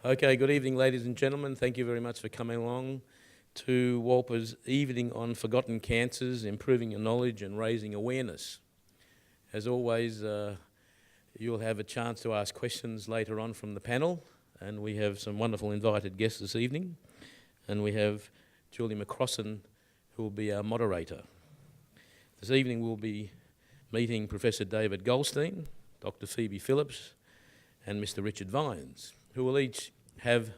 Okay, good evening, ladies and gentlemen. Thank you very much for coming along to Wolper's evening on forgotten cancers, improving your knowledge and raising awareness. As always, you'll have a chance to ask questions later on from the panel, and we have some wonderful invited guests this evening, and we have Julie McCrossan, who will be our moderator. This evening we'll be meeting Professor David Goldstein, Dr. Phoebe Phillips, and Mr. Richard Vines, who will each have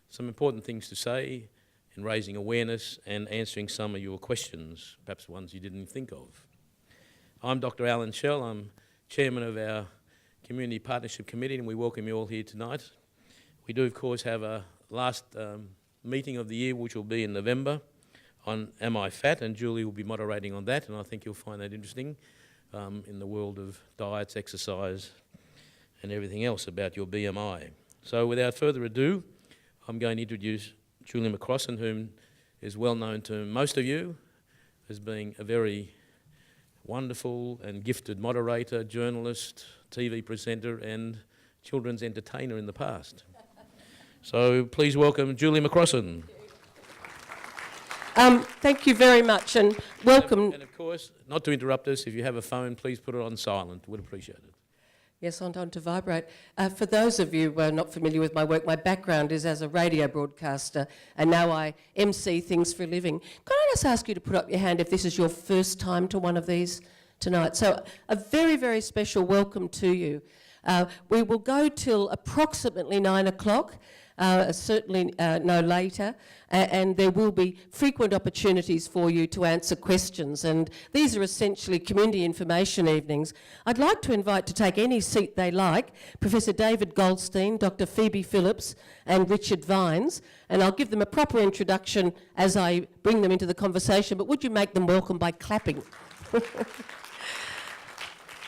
some important things to say in raising awareness and answering some of your questions, perhaps ones you didn't think of. I'm Dr. Alan Schell. I'm chairman of our Community Partnership Committee, and we welcome you all here tonight. We do, of course, have a last meeting of the year, which will be in November, on Am I Fat? And Julie will be moderating on that, and I think you'll find that interesting in the world of diets, exercise, and everything else about your BMI. So without further ado, I'm going to introduce Julie McCrossan, whom is well known to most of you as being a very wonderful and gifted moderator, journalist, TV presenter, and children's entertainer in the past. So please welcome Julie McCrossan. Thank you very much, and welcome. And of course, not to interrupt us, if you have a phone, please put it on silent. We'd appreciate it. Yes, on to vibrate. For those of you who are not familiar with my work, my background is as a radio broadcaster, and now I MC things for a living. Can I just ask you to put up your hand if this is your first time to one of these tonight? So a very, very special welcome to you. We will go till approximately 9 o'clock. Certainly no later, and there will be frequent opportunities for you to answer questions, and these are essentially community information evenings. I'd like to invite to take any seat they like Professor David Goldstein, Dr. Phoebe Phillips and Richard Vines, and I'll give them a proper introduction as I bring them into the conversation, but would you make them welcome by clapping?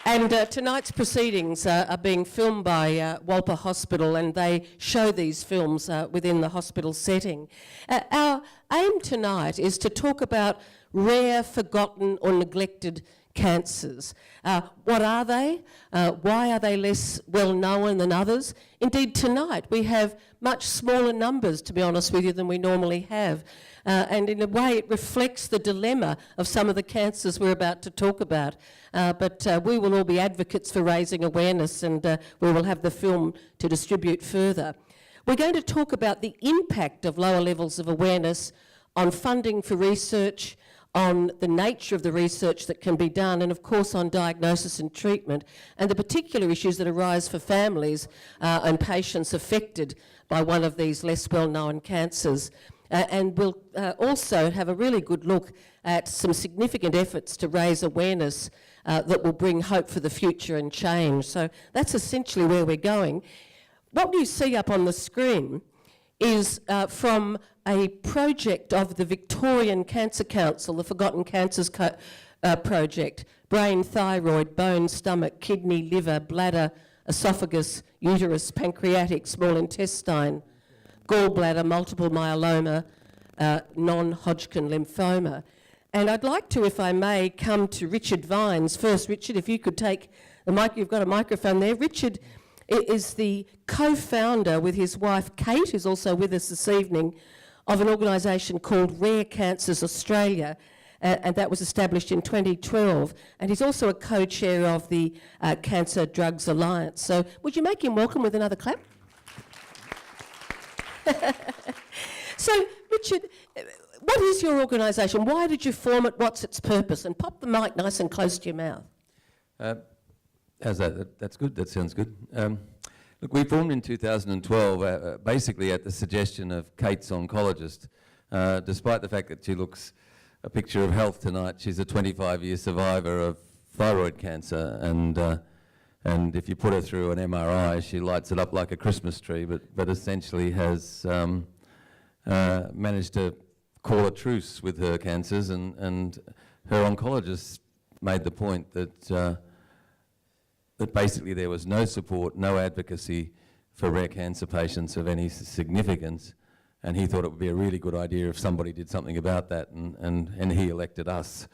And tonight's proceedings are being filmed by Wolper Hospital, and they show these films within the hospital setting. Our aim tonight is to talk about rare, forgotten or neglected cancers. What are they? Why are they less well known than others? Indeed, tonight we have much smaller numbers, to be honest with you, than we normally have. And in a way it reflects the dilemma of some of the cancers we're about to talk about. But we will all be advocates for raising awareness, and we will have the film to distribute further. We're going to talk about the impact of lower levels of awareness on funding for research, on the nature of the research that can be done, and of course on diagnosis and treatment, and the particular issues that arise for families and patients affected by one of these less well-known cancers. And we'll also have a really good look at some significant efforts to raise awareness that will bring hope for the future and change. So that's essentially where we're going. What you see up on the screen is from a project of the Victorian Cancer Council, the Forgotten Cancers Project: brain, thyroid, bone, stomach, kidney, liver, bladder, esophagus, uterus, pancreatic, small intestine, gallbladder, multiple myeloma, non-Hodgkin lymphoma. And I'd like to, if I may, come to Richard Vines first. Richard, if you could take the mic, you've got a microphone there. Richard is the co-founder with his wife Kate, who's also with us this evening, of an organisation called Rare Cancers Australia, and that was established in 2012. And he's also a co-chair of the Cancer Drugs Alliance. So would you make him welcome with another clap? So, Richard, what is your organisation? Why did you form it? What's its purpose? And pop the mic nice and close to your mouth. How's that? That's good. That sounds good. Look, we formed in 2012, basically at the suggestion of Kate's oncologist. Despite the fact that she looks a picture of health tonight, she's a 25-year survivor of thyroid cancer, and if you put her through an MRI, she lights it up like a Christmas tree, but essentially has managed to call a truce with her cancers, and her oncologist made the point that that basically there was no support, no advocacy for rare cancer patients of any significance, and he thought it would be a really good idea if somebody did something about that, and he elected us.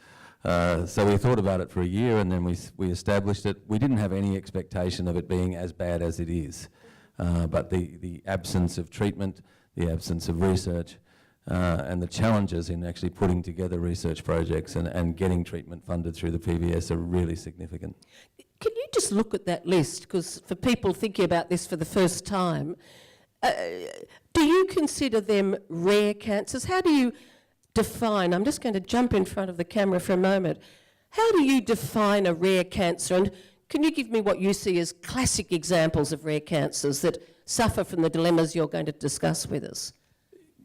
So we thought about it for a year, and then we established it. We didn't have any expectation of it being as bad as it is. but the absence of treatment, the absence of research, and the challenges in actually putting together research projects and getting treatment funded through the PBS are really significant. Can you just look at that list? Because for people thinking about this for the first time, do you consider them rare cancers? How do you define, I'm just going to jump in front of the camera for a moment, how do you define a rare cancer? And can you give me what you see as classic examples of rare cancers that suffer from the dilemmas you're going to discuss with us?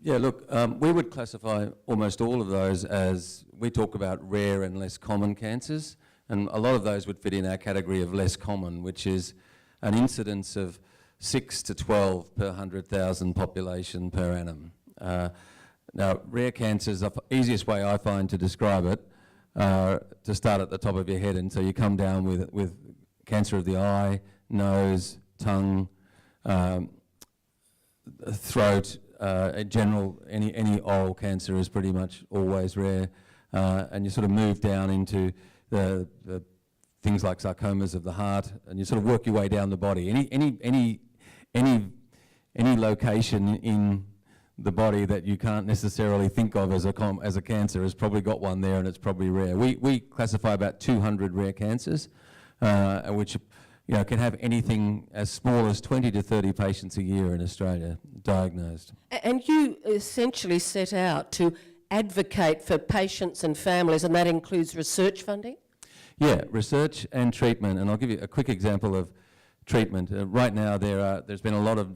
Yeah, look, we would classify almost all of those as, we talk about rare and less common cancers, and a lot of those would fit in our category of less common, which is an incidence of 6 to 12 per 100,000 population per annum. Now, rare cancers, the easiest way I find to describe it, to start at the top of your head, and so you come down with cancer of the eye, nose, tongue, throat, in general, any oral cancer is pretty much always rare, and you sort of move down into the things like sarcomas of the heart, and you sort of work your way down the body. Any location in the body that you can't necessarily think of as a cancer has probably got one there, and it's probably rare. We classify about 200 rare cancers, which can have anything as small as 20 to 30 patients a year in Australia diagnosed. And you essentially set out to advocate for patients and families, and that includes research funding? Yeah, research and treatment, and I'll give you a quick example of treatment. Right now there's been a lot of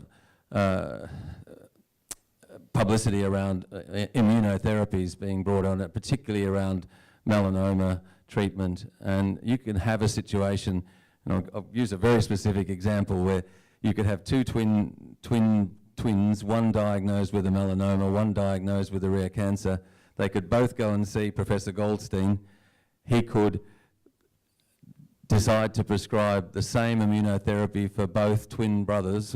publicity around immunotherapies being brought on, particularly around melanoma treatment, and you can have a situation, and I'll use a very specific example, where you could have two twins, one diagnosed with a melanoma, one diagnosed with a rare cancer. They could both go and see Professor Goldstein. He could decide to prescribe the same immunotherapy for both twin brothers,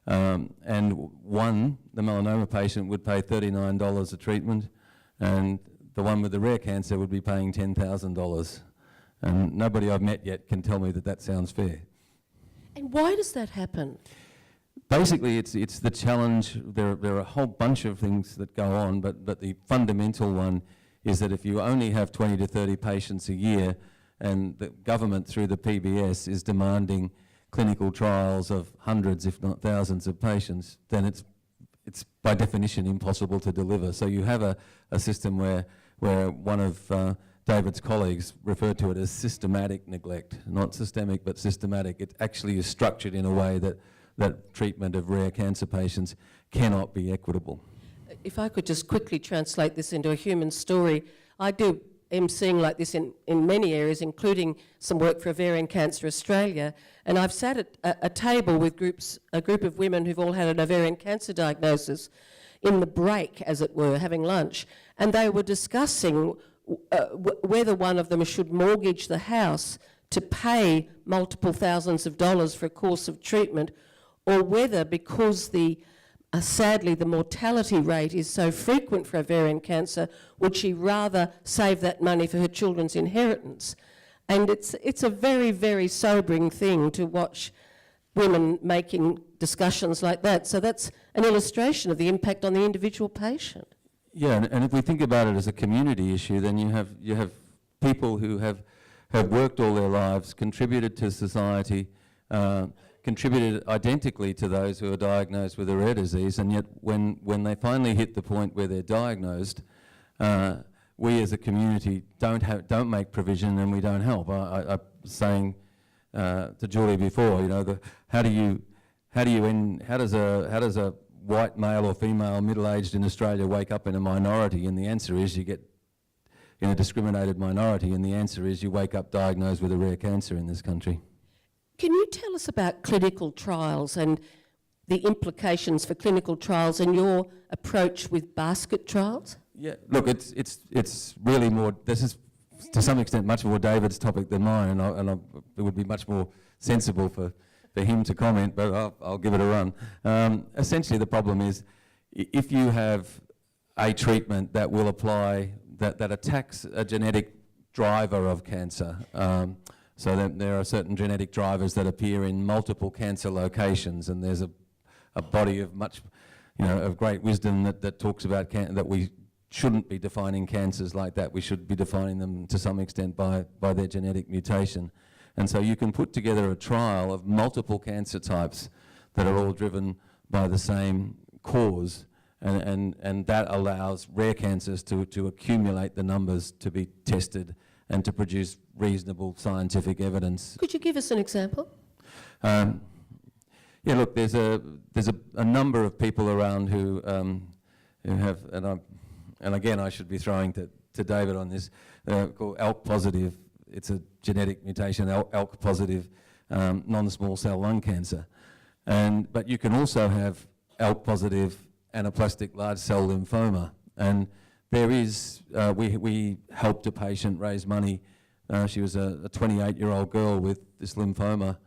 and one, the melanoma patient, would pay $39 a treatment, and the one with the rare cancer would be paying $10,000. And nobody I've met yet can tell me that sounds fair. And why does that happen? Basically, it's the challenge. There are a whole bunch of things that go on, but the fundamental one is that if you only have 20 to 30 patients a year, and the government through the PBS is demanding clinical trials of hundreds, if not thousands of patients, then it's by definition impossible to deliver. So you have a system where one of David's colleagues referred to it as systematic neglect, not systemic but systematic. It actually is structured in a way that treatment of rare cancer patients cannot be equitable. If I could just quickly translate this into a human story, I am seeing like this in many areas, including some work for Ovarian Cancer Australia, and I've sat at a table with a group of women who've all had an ovarian cancer diagnosis in the break, as it were, having lunch, and they were discussing whether one of them should mortgage the house to pay multiple thousands of dollars for a course of treatment, or whether, because sadly the mortality rate is so frequent for ovarian cancer, would she rather save that money for her children's inheritance? And it's a very, very sobering thing to watch women making discussions like that. So that's an illustration of the impact on the individual patient. Yeah, and if we think about it as a community issue, then you have people who have worked all their lives, contributed to society, contributed identically to those who are diagnosed with a rare disease, and yet when they finally hit the point where they're diagnosed, we as a community don't make provision, and we don't help. I was saying to Julie before, how does a white male or female middle-aged in Australia wake up in a minority? And the answer is you get in a discriminated minority, and the answer is you wake up diagnosed with a rare cancer in this country. Can you tell us about clinical trials and the implications for clinical trials and your approach with basket trials? Yeah, look, it's really more, this is to some extent much more David's topic than mine, and it would be much more sensible for him to comment, but I'll give it a run. Essentially the problem is, if you have a treatment that will apply, that attacks a genetic driver of cancer, so that there are certain genetic drivers that appear in multiple cancer locations, and there's a a body of much, of great wisdom that talks about that we shouldn't be defining cancers like that. We should be defining them to some extent by their genetic mutation. And so you can put together a trial of multiple cancer types that are all driven by the same cause, and that allows rare cancers to accumulate the numbers to be tested and to produce reasonable scientific evidence. Could you give us an example? Yeah, look, there's a number of people around who have, and again I should be throwing to David on this, called ALK positive. It's a genetic mutation, ALK positive non-small cell lung cancer. But you can also have ALK positive anaplastic large cell lymphoma. And there is, we helped a patient raise money. She was a 28-year-old girl with this lymphoma,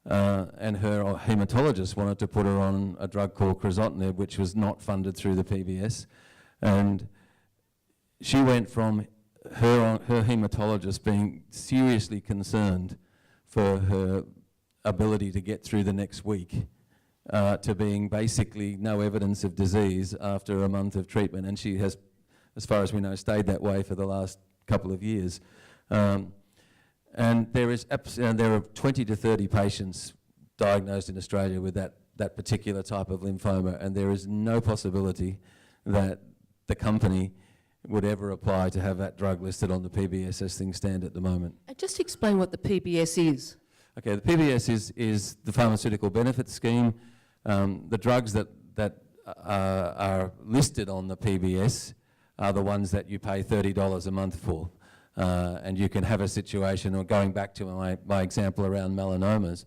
and her hematologist wanted to put her on a drug called crizotinib, which was not funded through the PBS. And she went from her hematologist being seriously concerned for her ability to get through the next week to being basically no evidence of disease after a month of treatment. And she has, as far as we know, stayed that way for the last couple of years. And there are 20 to 30 patients diagnosed in Australia with that particular type of lymphoma, and there is no possibility that the company would ever apply to have that drug listed on the PBS as things stand at the moment. Just explain what the PBS is. Okay, the PBS is the Pharmaceutical Benefits Scheme. The drugs that are listed on the PBS are the ones that you pay $30 a month for. And you can have a situation, or going back to my example around melanomas,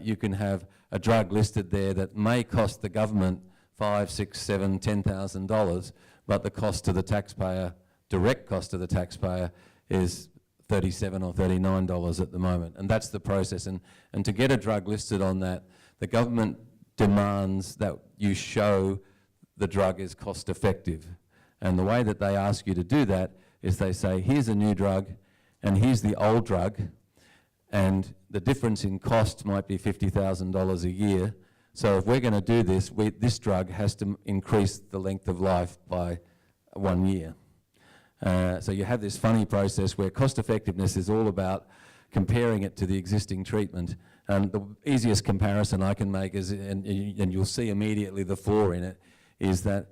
you can have a drug listed there that may cost the government $5,000, $6,000, $7,000, $10,000, but the cost to the taxpayer, direct cost to the taxpayer, is $37 or $39 at the moment. And that's the process. And to get a drug listed on that, the government demands that you show the drug is cost effective. And the way that they ask you to do that is they say, here's a new drug, and here's the old drug, and the difference in cost might be $50,000 a year. So if we're going to do this, this drug has to increase the length of life by 1 year. So you have this funny process where cost effectiveness is all about comparing it to the existing treatment. And the easiest comparison I can make is, and you'll see immediately the flaw in it, is that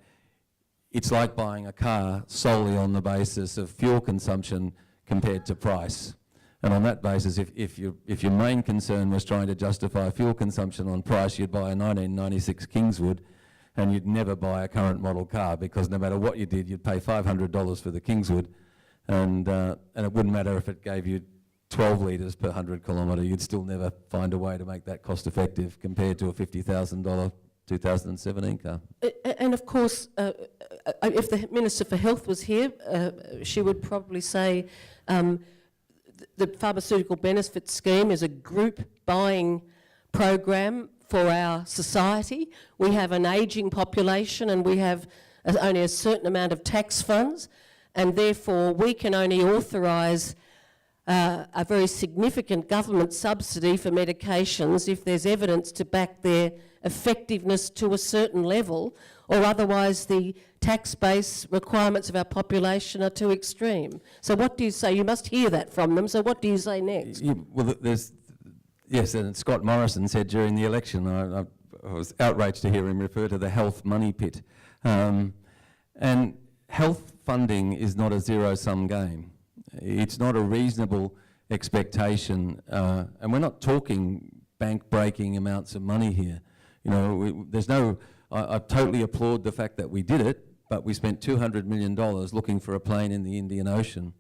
it's like buying a car solely on the basis of fuel consumption compared to price. And on that basis, if your main concern was trying to justify fuel consumption on price, you'd buy a 1996 Kingswood, and you'd never buy a current model car, because no matter what you did, you'd pay $500 for the Kingswood, and it wouldn't matter if it gave you 12 litres per 100 kilometre, you'd still never find a way to make that cost effective compared to a $50,000 2017 car. And of course, if the Minister for Health was here, she would probably say the Pharmaceutical Benefits Scheme is a group buying program for our society. We have an ageing population, and we have only a certain amount of tax funds, and therefore we can only authorise a very significant government subsidy for medications if there's evidence to back their effectiveness to a certain level, or otherwise the tax base requirements of our population are too extreme. So what do you say? You must hear that from them, so what do you say next? Well, yes, and Scott Morrison said during the election, I was outraged to hear him refer to the health money pit. And health funding is not a zero-sum game. It's not a reasonable expectation, and we're not talking bank-breaking amounts of money here. You know, I totally applaud the fact that we did it, but we spent $200 million looking for a plane in the Indian Ocean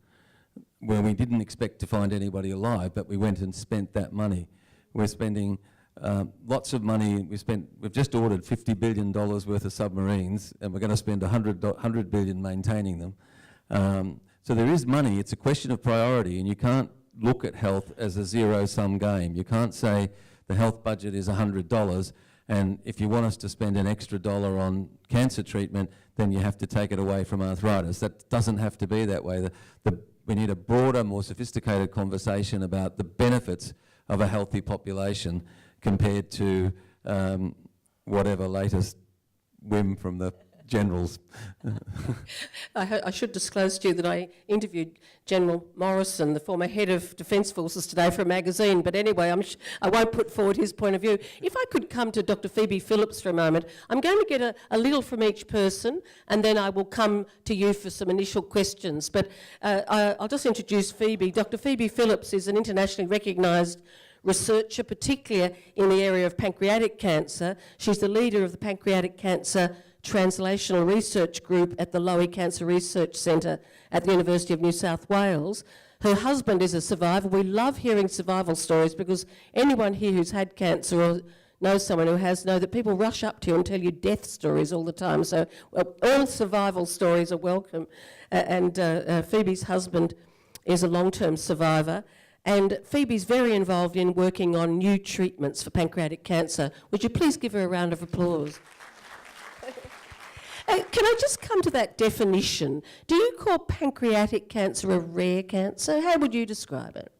where we didn't expect to find anybody alive, but we went and spent that money. We're spending lots of money. We've just ordered $50 billion worth of submarines, and we're going to spend $100 billion maintaining them. So there is money. It's a question of priority, and you can't look at health as a zero-sum game. You can't say the health budget is $100, and if you want us to spend an extra dollar on cancer treatment, then you have to take it away from arthritis. That doesn't have to be that way. We need a broader, more sophisticated conversation about the benefits of a healthy population compared to whatever latest whim from the generals. I should disclose to you that I interviewed General Morrison, the former head of Defence Forces, today for a magazine. But anyway, I won't put forward his point of view. If I could come to Dr. Phoebe Phillips for a moment, I'm going to get a little from each person, and then I will come to you for some initial questions. But I'll just introduce Phoebe. Dr. Phoebe Phillips is an internationally recognised researcher, particularly in the area of pancreatic cancer. She's the leader of the Pancreatic Cancer Translational Research Group at the Lowy Cancer Research Centre at the University of New South Wales. Her husband is a survivor. We love hearing survival stories because anyone here who's had cancer or knows someone who has know that people rush up to you and tell you death stories all the time. So all survival stories are welcome. Phoebe's husband is a long-term survivor. And Phoebe's very involved in working on new treatments for pancreatic cancer. Would you please give her a round of applause? Can I just come to that definition? Do you call pancreatic cancer a rare cancer? How would you describe it?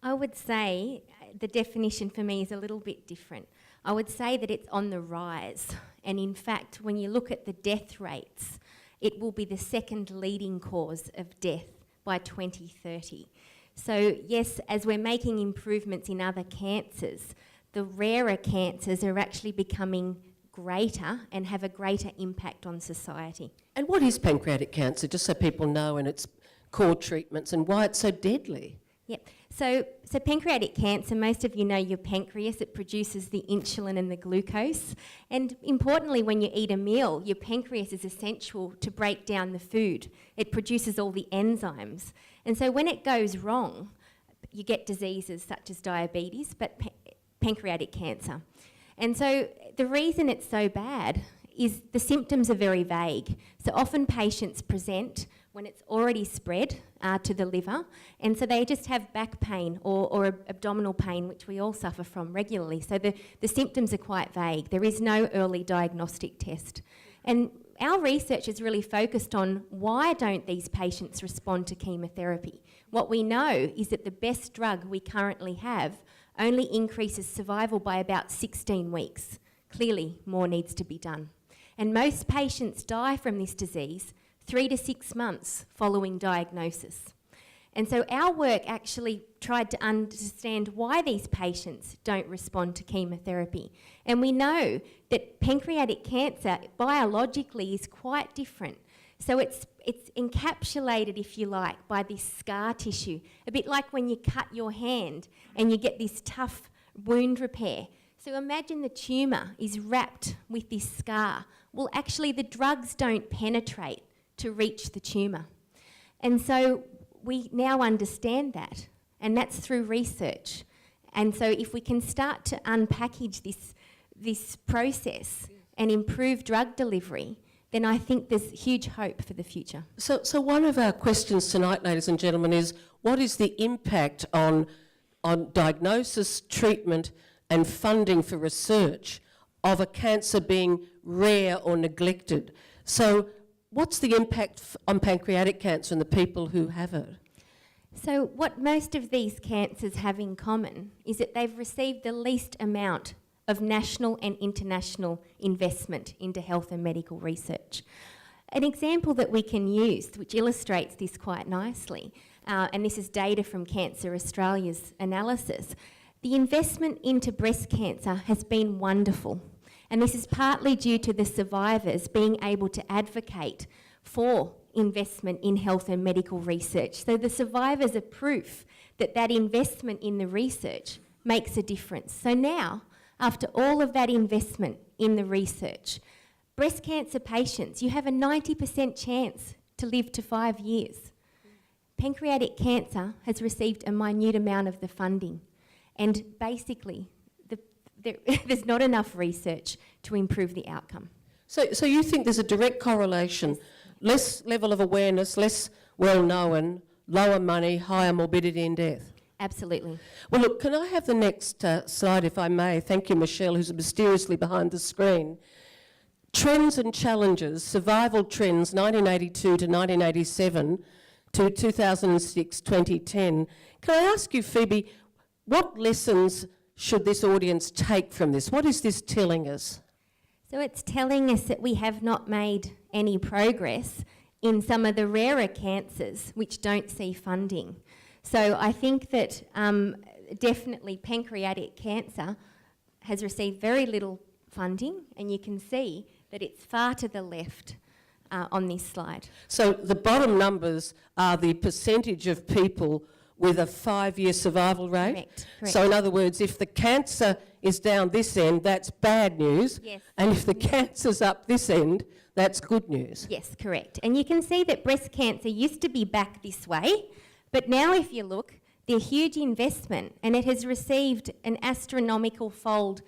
I would say the definition for me is a little bit different. I would say that it's on the rise. And in fact, when you look at the death rates, it will be the second leading cause of death by 2030. So yes, as we're making improvements in other cancers, the rarer cancers are actually becoming greater and have a greater impact on society. And what is pancreatic cancer, just so people know, and its core treatments and why it's so deadly? Yep. So pancreatic cancer, most of you know your pancreas, it produces the insulin and the glucose. And importantly, when you eat a meal, your pancreas is essential to break down the food. It produces all the enzymes. And so when it goes wrong, you get diseases such as diabetes, but pancreatic cancer. And so the reason it's so bad is the symptoms are very vague. So often patients present when it's already spread to the liver, and so they just have back pain or abdominal pain, which we all suffer from regularly. So the symptoms are quite vague. There is no early diagnostic test. And our research is really focused on why don't these patients respond to chemotherapy. What we know is that the best drug we currently have only increases survival by about 16 weeks. Clearly, more needs to be done. And most patients die from this disease 3 to 6 months following diagnosis. And so our work actually tried to understand why these patients don't respond to chemotherapy. And we know that pancreatic cancer biologically is quite different. So it's encapsulated, if you like, by this scar tissue, a bit like when you cut your hand and you get this tough wound repair. So imagine the tumour is wrapped with this scar. Well, actually the drugs don't penetrate to reach the tumour. And so we now understand that, and that's through research. And so if we can start to unpackage this process and improve drug delivery, then I think there's huge hope for the future. So one of our questions tonight, ladies and gentlemen, is what is the impact on diagnosis, treatment and funding for research of a cancer being rare or neglected? So what's the impact on pancreatic cancer and the people who have it? So what most of these cancers have in common is that they've received the least amount of national and international investment into health and medical research. An example that we can use, which illustrates this quite nicely, and this is data from Cancer Australia's analysis, the investment into breast cancer has been wonderful. And this is partly due to the survivors being able to advocate for investment in health and medical research. So the survivors are proof that that investment in the research makes a difference. So now, after all of that investment in the research, breast cancer patients, you have a 90% chance to live to 5 years. Pancreatic cancer has received a minute amount of the funding, and basically there's not enough research to improve the outcome. So you think there's a direct correlation, less level of awareness, less well-known, lower money, higher morbidity and death? Absolutely. Well, look, can I have the next slide, if I may? Thank you, Michelle, who's mysteriously behind the screen. Trends and challenges, survival trends, 1982 to 1987 to 2006, 2010. Can I ask you, Phoebe, what lessons should this audience take from this? What is this telling us? So it's telling us that we have not made any progress in some of the rarer cancers which don't see funding. So I think that definitely pancreatic cancer has received very little funding, and you can see that it's far to the left on this slide. So the bottom numbers are the percentage of people with a 5-year survival rate. Correct. So in other words, if the cancer is down this end, that's bad news. Yes. And if the cancer's up this end, that's good news. Yes, correct. And you can see that breast cancer used to be back this way, but now if you look, they're huge investment, and it has received an astronomical fold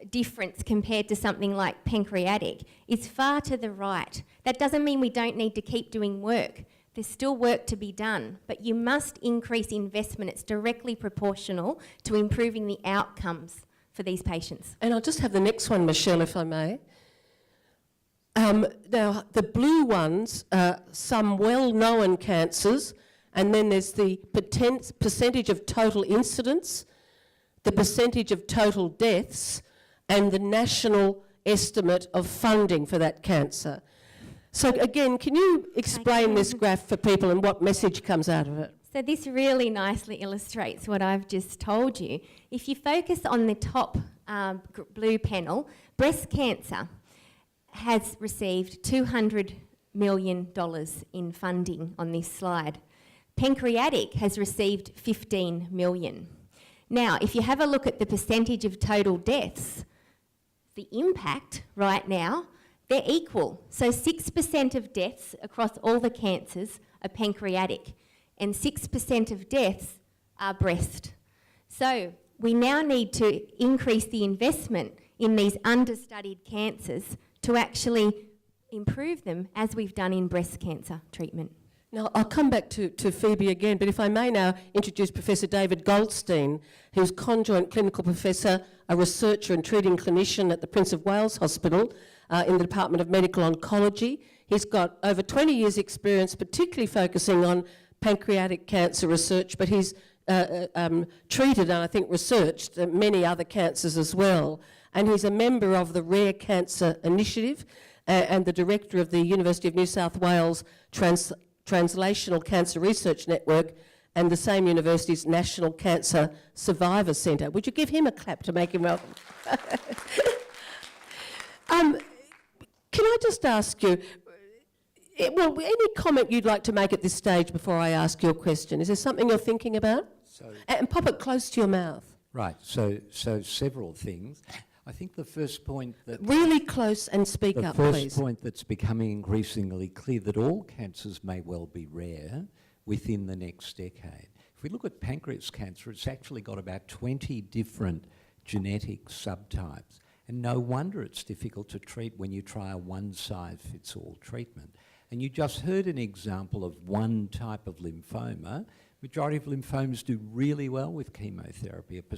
difference compared to something like pancreatic. It's far to the right. That doesn't mean we don't need to keep doing work. There's still work to be done, but you must increase investment. It's directly proportional to improving the outcomes for these patients. And I'll just have the next one, Michelle, if I may. Now, the blue ones are some well-known cancers, and then there's the percentage of total incidence, the percentage of total deaths, and the national estimate of funding for that cancer. So again, can you explain this graph for people and what message comes out of it? So this really nicely illustrates what I've just told you. If you focus on the top blue panel, breast cancer has received $200 million in funding on this slide. Pancreatic has received 15 million. Now, if you have a look at the percentage of total deaths, the impact right now, they're equal. So 6% of deaths across all the cancers are pancreatic, and 6% of deaths are breast. So we now need to increase the investment in these understudied cancers to actually improve them, as we've done in breast cancer treatment. Now, I'll come back to Phoebe again, but if I may now introduce Professor David Goldstein, who's conjoint clinical professor, a researcher and treating clinician at the Prince of Wales Hospital in the Department of Medical Oncology. He's got over 20 years' experience, particularly focusing on pancreatic cancer research, but he's treated and I think researched many other cancers as well. And he's a member of the Rare Cancer Initiative and the director of the University of New South Wales Translational Cancer Research Network and the same university's National Cancer Survivor Centre. Would you give him a clap to make him welcome? Can I just ask you, any comment you'd like to make at this stage before I ask your question? Is there something you're thinking about? And pop it close to your mouth. Right, so several things. I think the first point that... Really close and speak up, please. The first point that's becoming increasingly clear that all cancers may well be rare within the next decade. If we look at pancreas cancer, it's actually got about 20 different genetic subtypes. And no wonder it's difficult to treat when you try a one-size-fits-all treatment. And you just heard an example of one type of lymphoma. Majority of lymphomas do really well with chemotherapy. A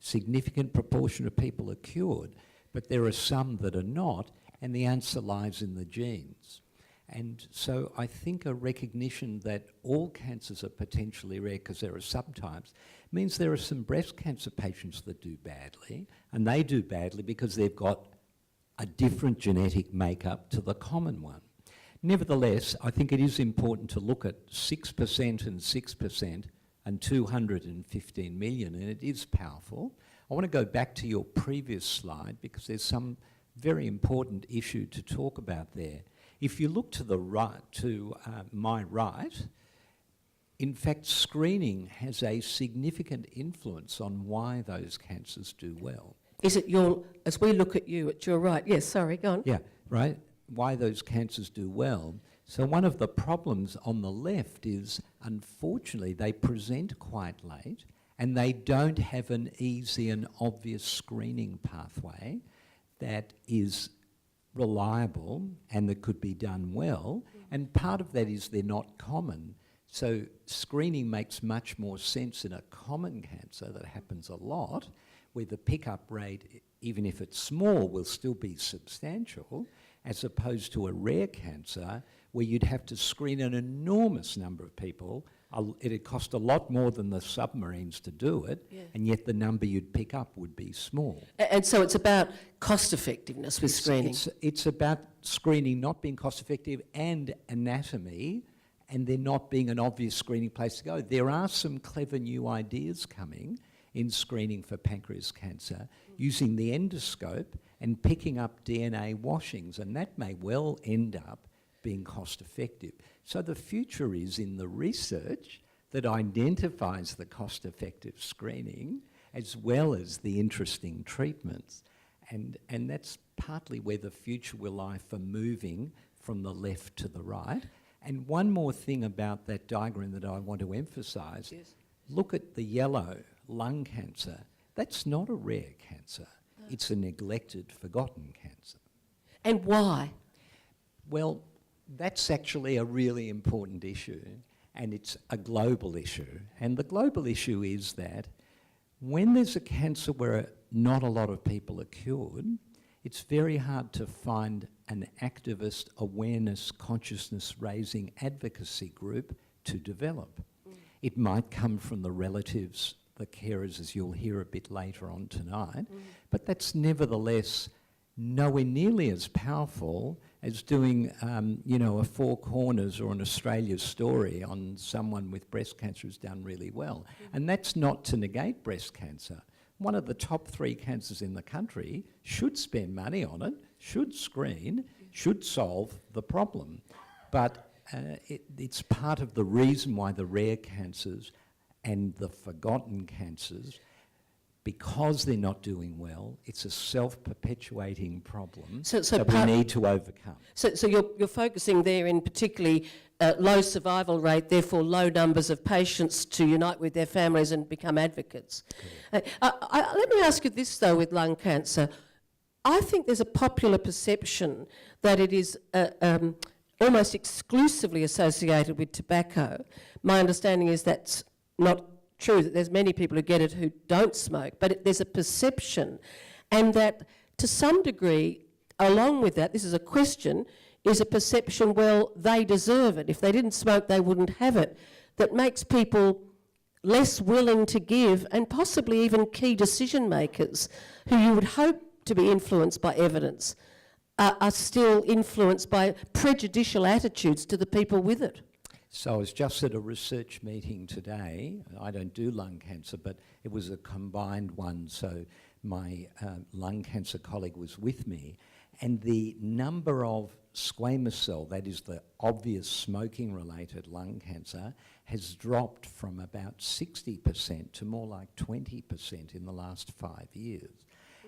significant proportion of people are cured, but there are some that are not, and the answer lies in the genes. And so I think a recognition that all cancers are potentially rare because there are subtypes means there are some breast cancer patients that do badly, and they do badly because they've got a different genetic makeup to the common one. Nevertheless, I think it is important to look at 6% and 6% and 215 million, and it is powerful. I want to go back to your previous slide because there's some very important issue to talk about there. If you look to the right, to my right, in fact, screening has a significant influence on why those cancers do well. Is it your, as we look at you, at your right? Yes, sorry, go on. Yeah, right. Why those cancers do well. So one of the problems on the left is, unfortunately, they present quite late and they don't have an easy and obvious screening pathway that is reliable and that could be done well. And part of that is they're not common. So screening makes much more sense in a common cancer that happens a lot, where the pickup rate, even if it's small, will still be substantial, as opposed to a rare cancer where you'd have to screen an enormous number of people. It'd cost a lot more than the submarines to do it, and yet the number you'd pick up would be small. And so it's about cost effectiveness with screening. It's about screening not being cost effective and anatomy, and there not being an obvious screening place to go. There are some clever new ideas coming in screening for pancreas cancer using the endoscope and picking up DNA washings, and that may well end up being cost effective. So the future is in the research that identifies the cost effective screening as well as the interesting treatments. And that's partly where the future will lie for moving from the left to the right. And one more thing about that diagram that I want to emphasise, look at the yellow, lung cancer. That's not a rare cancer. No. It's a neglected, forgotten cancer. And why? Well, that's actually a really important issue, and it's a global issue. And the global issue is that when there's a cancer where not a lot of people are cured, it's very hard to find an activist, awareness, consciousness-raising advocacy group to develop. It might come from the relatives, the carers, as you'll hear a bit later on tonight, but that's nevertheless nowhere nearly as powerful as doing, a Four Corners or an Australia story on someone with breast cancer who's done really well. And that's not to negate breast cancer. One of the top 3 cancers in the country should spend money on it, should screen, should solve the problem. But it's part of the reason why the rare cancers and the forgotten cancers, because they're not doing well, it's a self-perpetuating problem that we need to overcome. So you're focusing there in particularly low survival rate, therefore low numbers of patients to unite with their families and become advocates. Let me ask you this though with lung cancer. I think there's a popular perception that it is almost exclusively associated with tobacco. My understanding is that's not true, that there's many people who get it who don't smoke, but there's a perception, and that to some degree, along with that, this is a question, is a perception, well, they deserve it. If they didn't smoke, they wouldn't have it. That makes people less willing to give, and possibly even key decision makers who you would hope to be influenced by evidence are still influenced by prejudicial attitudes to the people with it. So I was just at a research meeting today. I don't do lung cancer, but it was a combined one, so my lung cancer colleague was with me. And the number of squamous cell, that is the obvious smoking-related lung cancer, has dropped from about 60% to more like 20% in the last 5 years.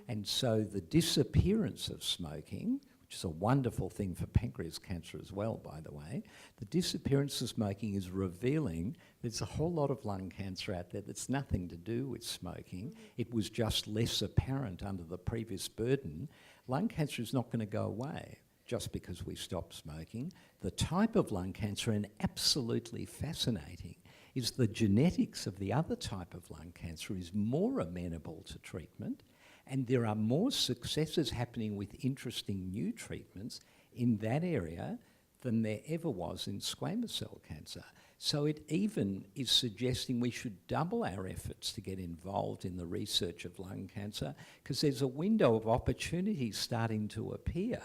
And so the disappearance of smoking, which is a wonderful thing for pancreas cancer as well, by the way, the disappearance of smoking is revealing there's a whole lot of lung cancer out there that's nothing to do with smoking. It was just less apparent under the previous burden. Lung cancer is not going to go away just because we stop smoking. The type of lung cancer, and absolutely fascinating, is the genetics of the other type of lung cancer is more amenable to treatment, and there are more successes happening with interesting new treatments in that area than there ever was in squamous cell cancer. So it even is suggesting we should double our efforts to get involved in the research of lung cancer, because there's a window of opportunity starting to appear,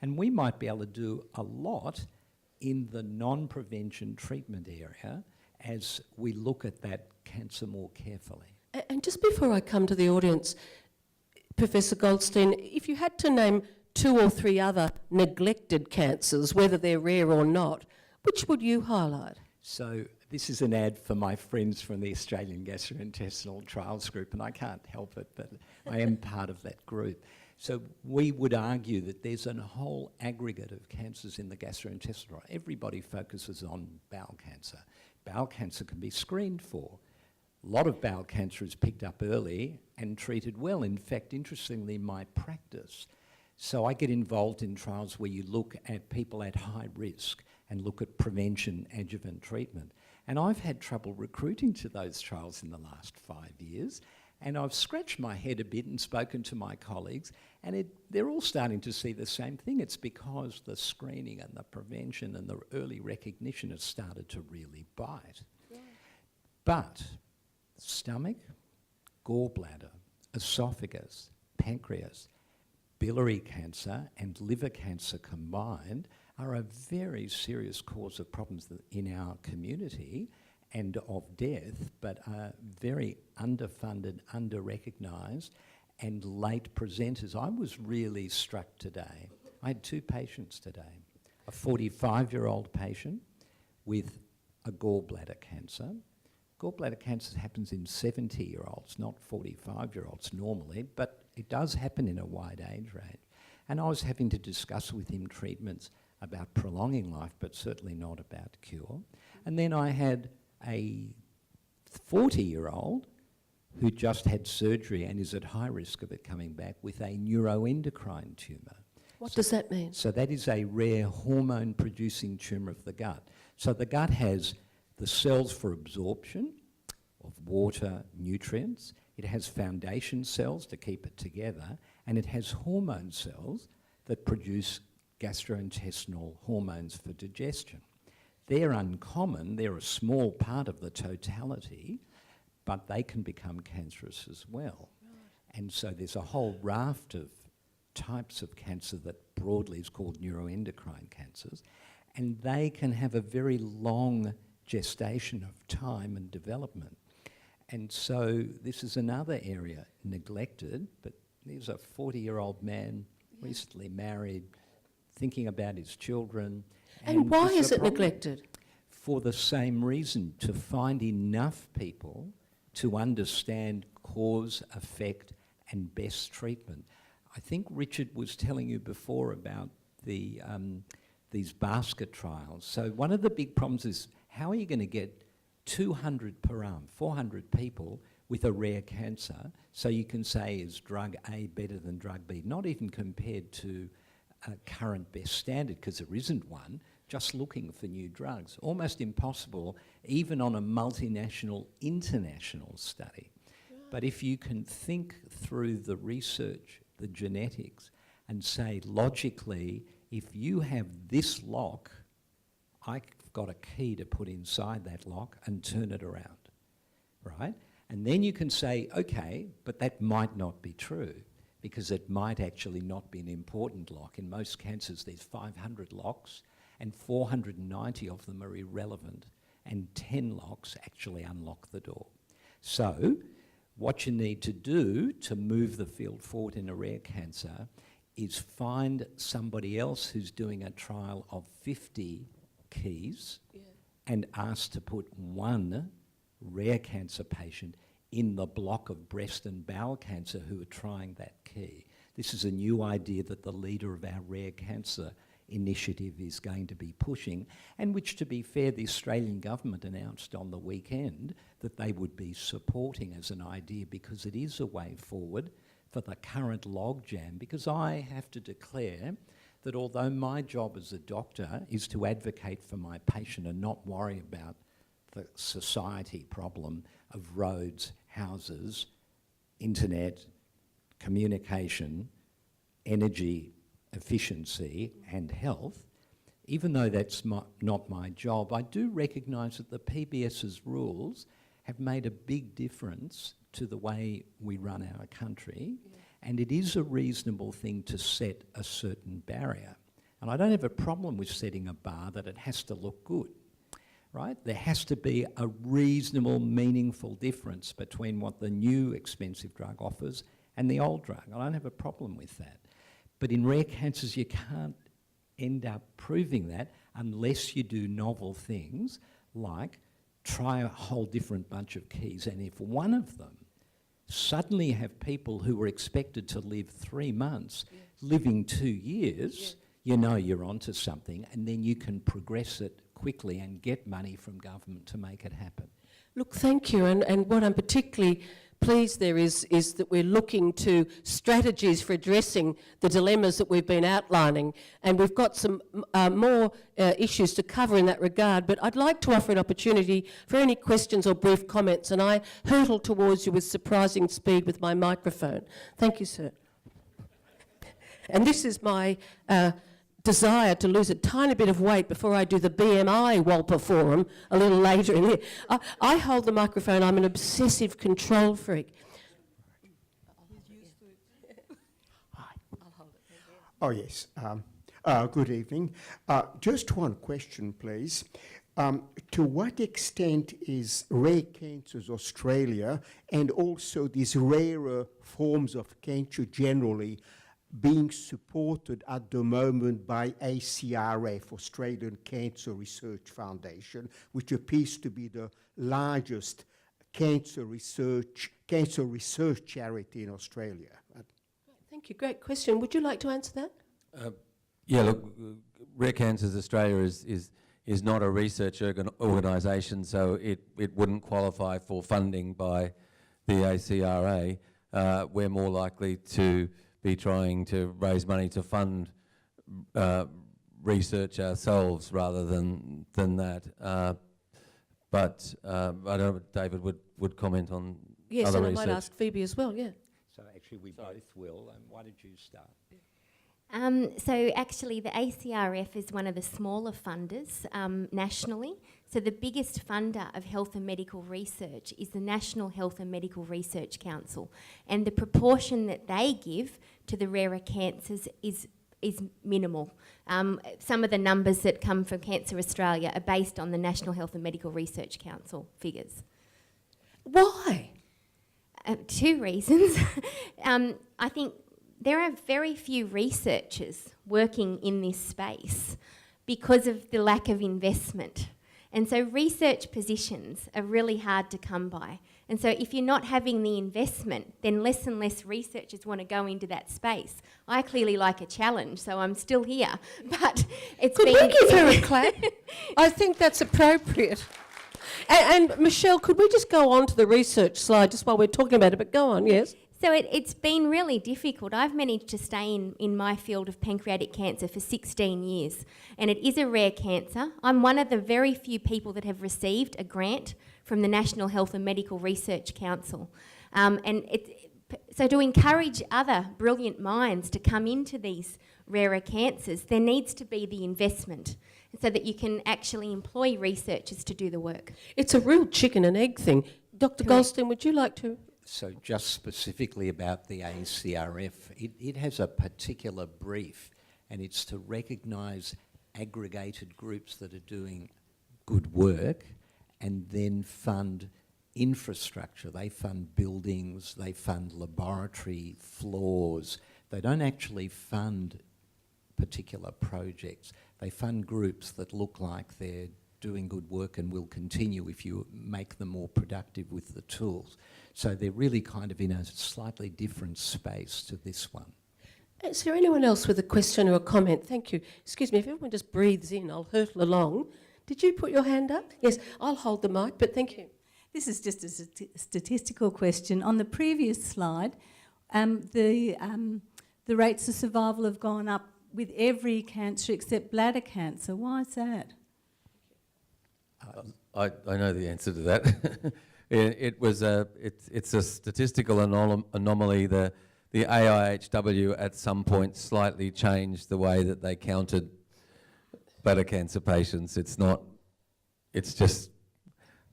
and we might be able to do a lot in the non-prevention treatment area as we look at that cancer more carefully. And just before I come to the audience, Professor Goldstein, if you had to name 2 or 3 other neglected cancers, whether they're rare or not, which would you highlight? So this is an ad for my friends from the Australian Gastrointestinal Trials Group, and I can't help it, but I am part of that group. So we would argue that there's a whole aggregate of cancers in the gastrointestinal. Everybody focuses on bowel cancer. Bowel cancer can be screened for. A lot of bowel cancer is picked up early and treated well. In fact, interestingly, my practice. So I get involved in trials where you look at people at high risk and look at prevention, adjuvant treatment. And I've had trouble recruiting to those trials in the last 5 years. And I've scratched my head a bit and spoken to my colleagues, and they're all starting to see the same thing. It's because the screening and the prevention and the early recognition has started to really bite. Yeah. But stomach, gallbladder, esophagus, pancreas, biliary cancer and liver cancer combined are a very serious cause of problems in our community and of death, but are very underfunded, under-recognised and late presenters. I was really struck today. I had 2 patients today. A 45-year-old patient with a gallbladder cancer. Gallbladder cancer happens in 70-year-olds, not 45-year-olds normally, but it does happen in a wide age range. And I was having to discuss with him treatments about prolonging life, but certainly not about cure. And then I had a 40-year-old who just had surgery and is at high risk of it coming back with a neuroendocrine tumour. What does that mean? So that is a rare hormone-producing tumour of the gut. So the gut has the cells for absorption of water, nutrients. It has foundation cells to keep it together, and it has hormone cells that produce gastrointestinal hormones for digestion. They're uncommon, they're a small part of the totality, but they can become cancerous as well. Right. And so there's a whole raft of types of cancer that broadly is called neuroendocrine cancers, and they can have a very long gestation of time and development. And so this is another area neglected, but there's a 40-year-old man, recently married, thinking about his children. And why is it neglected? For the same reason, to find enough people to understand cause, effect, and best treatment. I think Richard was telling you before about these basket trials. So one of the big problems is, how are you going to get 200 per arm, 400 people with a rare cancer, so you can say, is drug A better than drug B? Not even compared to current best standard, because there isn't one, just looking for new drugs. Almost impossible, even on a multinational, international study. Right. But if you can think through the research, the genetics, and say, logically, if you have this lock, I've got a key to put inside that lock and turn it around, right? And then you can say, okay, but that might not be true, because it might actually not be an important lock. In most cancers, there's 500 locks, and 490 of them are irrelevant, and 10 locks actually unlock the door. So what you need to do to move the field forward in a rare cancer is find somebody else who's doing a trial of 50 keys and ask to put one rare cancer patient in the block of breast and bowel cancer who are trying that key. This is a new idea that the leader of our rare cancer initiative is going to be pushing, and which, to be fair, the Australian government announced on the weekend that they would be supporting as an idea, because it is a way forward for the current logjam. Because I have to declare that although my job as a doctor is to advocate for my patient and not worry about the society problem of roads, houses, internet, communication, energy efficiency and health, even though that's not my job, I do recognise that the PBS's rules have made a big difference to the way we run our country, and it is a reasonable thing to set a certain barrier. And I don't have a problem with setting a bar that it has to look good, right? There has to be a reasonable, meaningful difference between what the new expensive drug offers and the old drug. I don't have a problem with that. But in rare cancers, you can't end up proving that unless you do novel things like try a whole different bunch of keys. And if one of them suddenly have people who were expected to live 3 months living 2 years, you know you're onto something, and then you can progress it quickly and get money from government to make it happen. Look, thank you. And what I'm particularly pleased there is that we're looking to strategies for addressing the dilemmas that we've been outlining, and we've got some more issues to cover in that regard, but I'd like to offer an opportunity for any questions or brief comments, and I hurtle towards you with surprising speed with my microphone. Thank you, sir. And this is my desire to lose a tiny bit of weight before I do the BMI Wolper Forum a little later in here. I hold the microphone. I'm an obsessive control freak. Oh, yes. Good evening. Just one question, please. To what extent is Rare Cancers Australia and also these rarer forms of cancer generally being supported at the moment by ACRF, Australian Cancer Research Foundation, which appears to be the largest cancer research charity in Australia? Thank you. Great question. Would you like to answer that? Yeah, look, Rare Cancers Australia is not a research organisation, so it wouldn't qualify for funding by the ACRA. We're more likely to be trying to raise money to fund research ourselves rather than that. But I don't know if David would comment on Yes, other and research. I might ask Phoebe as well, yeah. So actually we both will. Why did you start? So actually the ACRF is one of the smaller funders nationally. So the biggest funder of health and medical research is the National Health and Medical Research Council. And the proportion that they give to the rarer cancers is minimal. Some of the numbers that come from Cancer Australia are based on the National Health and Medical Research Council figures. Why? 2 reasons. I think there are very few researchers working in this space because of the lack of investment. And so research positions are really hard to come by. And so if you're not having the investment, then less and less researchers want to go into that space. I clearly like a challenge, so I'm still here. But it's Could been... we give her a clap? I think that's appropriate. And Michelle, could we just go on to the research slide just while we're talking about it? But go on, yes. So it's been really difficult. I've managed to stay in my field of pancreatic cancer for 16 years, and it is a rare cancer. I'm one of the very few people that have received a grant from the National Health and Medical Research Council. So to encourage other brilliant minds to come into these rarer cancers, there needs to be the investment so that you can actually employ researchers to do the work. It's a real chicken and egg thing. Dr. Goldstein, would you like to... So just specifically about the ACRF, it has a particular brief, and it's to recognise aggregated groups that are doing good work and then fund infrastructure. They fund buildings, they fund laboratory floors. They don't actually fund particular projects. They fund groups that look like they're doing good work and will continue if you make them more productive with the tools. So they're really kind of in a slightly different space to this one. Is there anyone else with a question or a comment? Thank you. Excuse me, if everyone just breathes in, I'll hurtle along. Did you put your hand up? Yes, I'll hold the mic, but thank you. This is just a statistical question. On the previous slide, the rates of survival have gone up with every cancer except bladder cancer. Why is that? I know the answer to that. It's a statistical anomaly. The AIHW at some point slightly changed the way that they counted bladder cancer patients. It's just,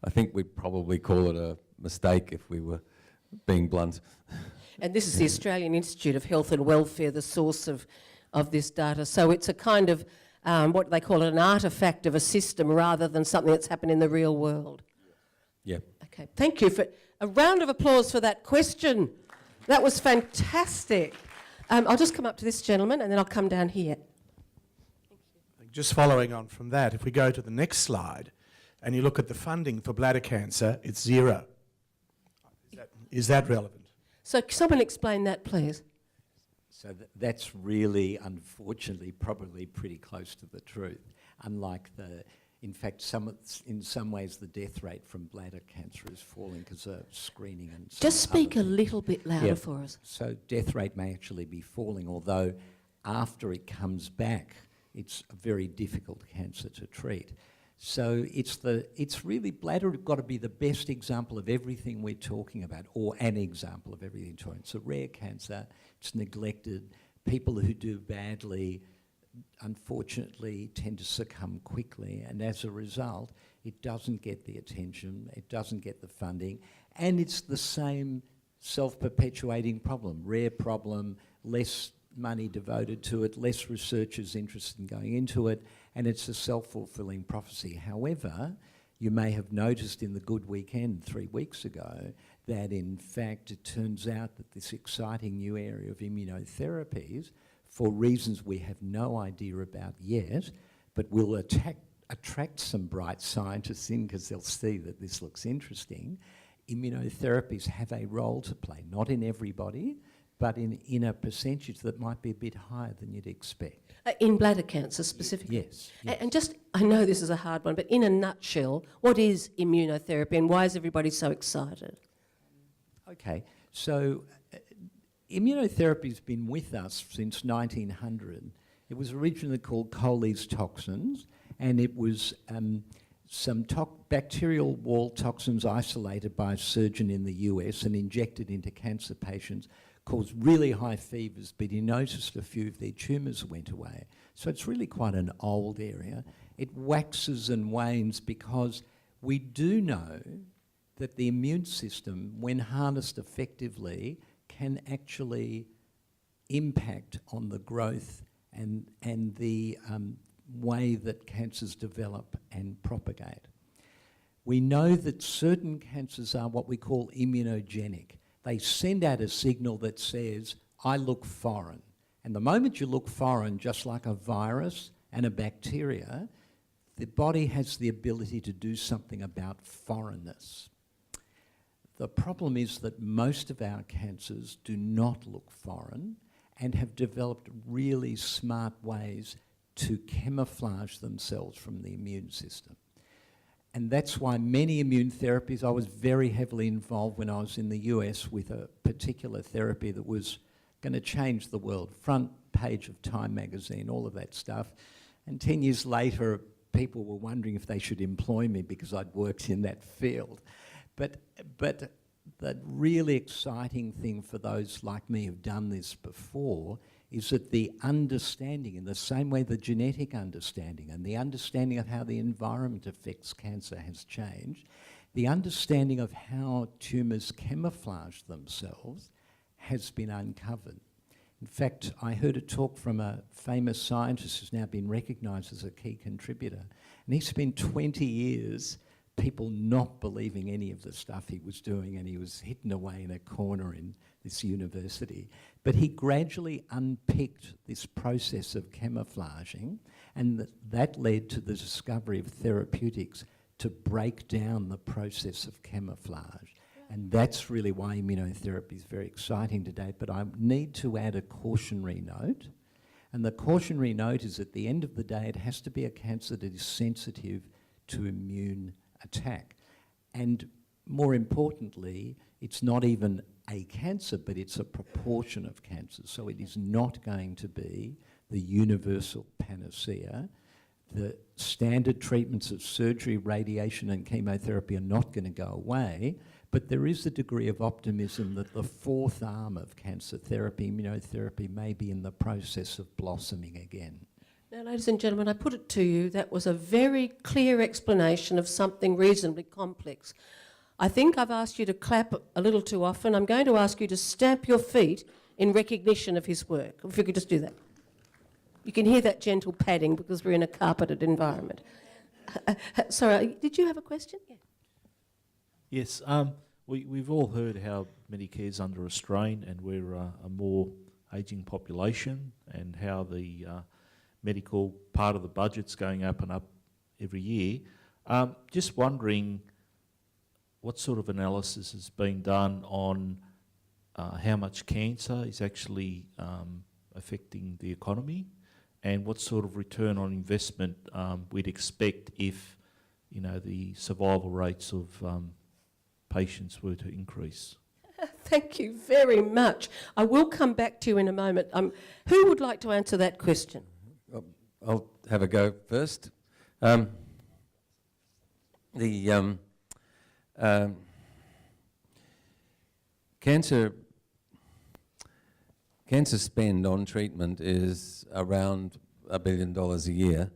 I think we'd probably call it a mistake if we were being blunt. And this is the Australian Institute of Health and Welfare, the source of this data. So it's a kind of, what they call it, an artefact of a system rather than something that's happened in the real world. Yeah. Okay, thank you. For a round of applause for that question. That was fantastic. I'll just come up to this gentleman and then I'll come down here. Just following on from that, if we go to the next slide and you look at the funding for bladder cancer, it's 0. Is that relevant? So someone explain that, please. So that's really, unfortunately, probably pretty close to the truth. Unlike In fact, in some ways, the death rate from bladder cancer is falling because of screening and some Just speak a other things. little bit louder Yeah. for us. So death rate may actually be falling, although after it comes back, it's a very difficult cancer to treat. So it's really bladder has got to be the best example of everything we're talking about, or an example of everything we're talking. It's a rare cancer. It's neglected. People who do badly, unfortunately, tend to succumb quickly, and as a result, it doesn't get the attention, it doesn't get the funding, and it's the same self-perpetuating problem, rare problem, less money devoted to it, less researchers interested in going into it, and it's a self-fulfilling prophecy. However, you may have noticed in the Good Weekend 3 weeks ago that in fact it turns out that this exciting new area of immunotherapies, for reasons we have no idea about yet, but will attract some bright scientists in because they'll see that this looks interesting, immunotherapies have a role to play, not in everybody, but in a percentage that might be a bit higher than you'd expect. In bladder cancer specifically? Yes. Yes. And just, I know this is a hard one, but in a nutshell, what is immunotherapy and why is everybody so excited? Okay, so immunotherapy's been with us since 1900. It was originally called Coley's toxins, and it was some bacterial wall toxins isolated by a surgeon in the US and injected into cancer patients, caused really high fevers, but he noticed a few of their tumours went away. So it's really quite an old area. It waxes and wanes because we do know that the immune system, when harnessed effectively, can actually impact on the growth and the way that cancers develop and propagate. We know that certain cancers are what we call immunogenic. They send out a signal that says, I look foreign. And the moment you look foreign, just like a virus and a bacteria, the body has the ability to do something about foreignness. The problem is that most of our cancers do not look foreign and have developed really smart ways to camouflage themselves from the immune system. And that's why many immune therapies, I was very heavily involved when I was in the US with a particular therapy that was going to change the world. Front page of Time magazine, all of that stuff. And 10 years later, people were wondering if they should employ me because I'd worked in that field. But the really exciting thing for those like me who've done this before is that the understanding, in the same way the genetic understanding and the understanding of how the environment affects cancer has changed, the understanding of how tumours camouflage themselves has been uncovered. In fact, I heard a talk from a famous scientist who's now been recognised as a key contributor, and he spent 20 years people not believing any of the stuff he was doing, and he was hidden away in a corner in this university. But he gradually unpicked this process of camouflaging, and that led to the discovery of therapeutics to break down the process of camouflage. And that's really why immunotherapy is very exciting today. But I need to add a cautionary note. And the cautionary note is, at the end of the day, it has to be a cancer that is sensitive to immune attack. And more importantly, it's not even a cancer, but it's a proportion of cancers. So it is not going to be the universal panacea. The standard treatments of surgery, radiation and chemotherapy are not going to go away, but there is a degree of optimism that the fourth arm of cancer therapy, immunotherapy, may be in the process of blossoming again. Now, ladies and gentlemen, I put it to you, that was a very clear explanation of something reasonably complex. I think I've asked you to clap a little too often. I'm going to ask you to stamp your feet in recognition of his work. If you could just do that. You can hear that gentle padding because we're in a carpeted environment. Sorry, did you have a question? Yeah. Yes, we've all heard how Medicare's under a strain, and we're a more ageing population, and how the medical part of the budget's going up and up every year. Just wondering what sort of analysis has been done on how much cancer is actually affecting the economy, and what sort of return on investment we'd expect if the survival rates of patients were to increase. Thank you very much. I will come back to you in a moment. Who would like to answer that question? I'll have a go first. Cancer spend on treatment is around $1 billion a year.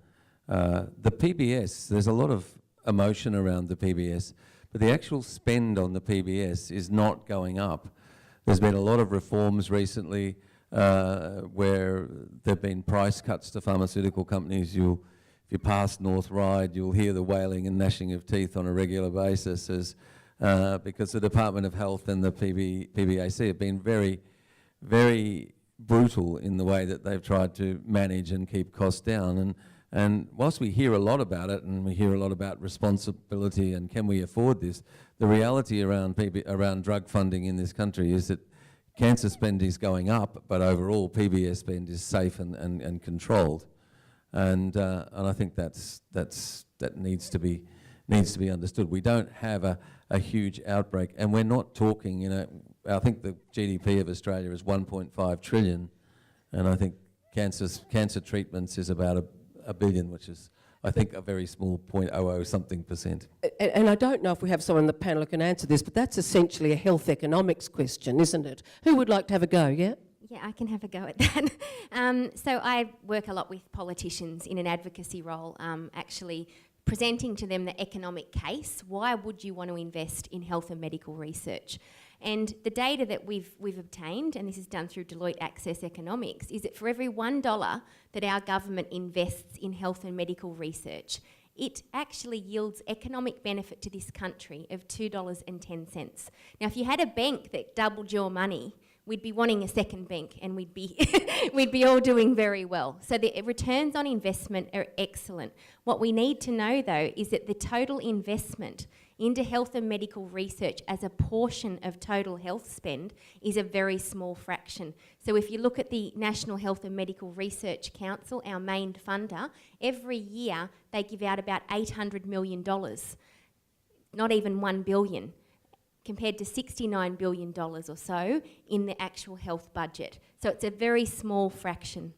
The PBS, there's a lot of emotion around the PBS, but the actual spend on the PBS is not going up. There's been a lot of reforms recently where there have been price cuts to pharmaceutical companies. If you pass North Ryde, you'll hear the wailing and gnashing of teeth on a regular basis because the Department of Health and the PBAC have been very, very brutal in the way that they've tried to manage and keep costs down. And whilst we hear a lot about it and we hear a lot about responsibility and can we afford this, the reality around drug funding in this country is that cancer spend is going up, but overall PBS spend is safe and controlled. And I think that needs to be understood. We don't have a huge outbreak, and we're not talking, I think the GDP of Australia is 1.5 trillion, and I think cancer treatments is about a billion, which is, I think, a very small 0.00 something percent. And I don't know if we have someone on the panel who can answer this, but that's essentially a health economics question, isn't it? Who would like to have a go, yeah? Yeah, I can have a go at that. So I work a lot with politicians in an advocacy role, actually presenting to them the economic case. Why would you want to invest in health and medical research? And the data that we've obtained, and this is done through Deloitte Access Economics, is that for every $1 that our government invests in health and medical research, it actually yields economic benefit to this country of $2.10. Now, if you had a bank that doubled your money, we'd be wanting a second bank, and we'd be all doing very well. So the returns on investment are excellent. What we need to know, though, is that the total investment into health and medical research as a portion of total health spend is a very small fraction. So if you look at the National Health and Medical Research Council, our main funder, every year they give out about $800 million, not even $1 billion, compared to $69 billion or so in the actual health budget. So it's a very small fraction.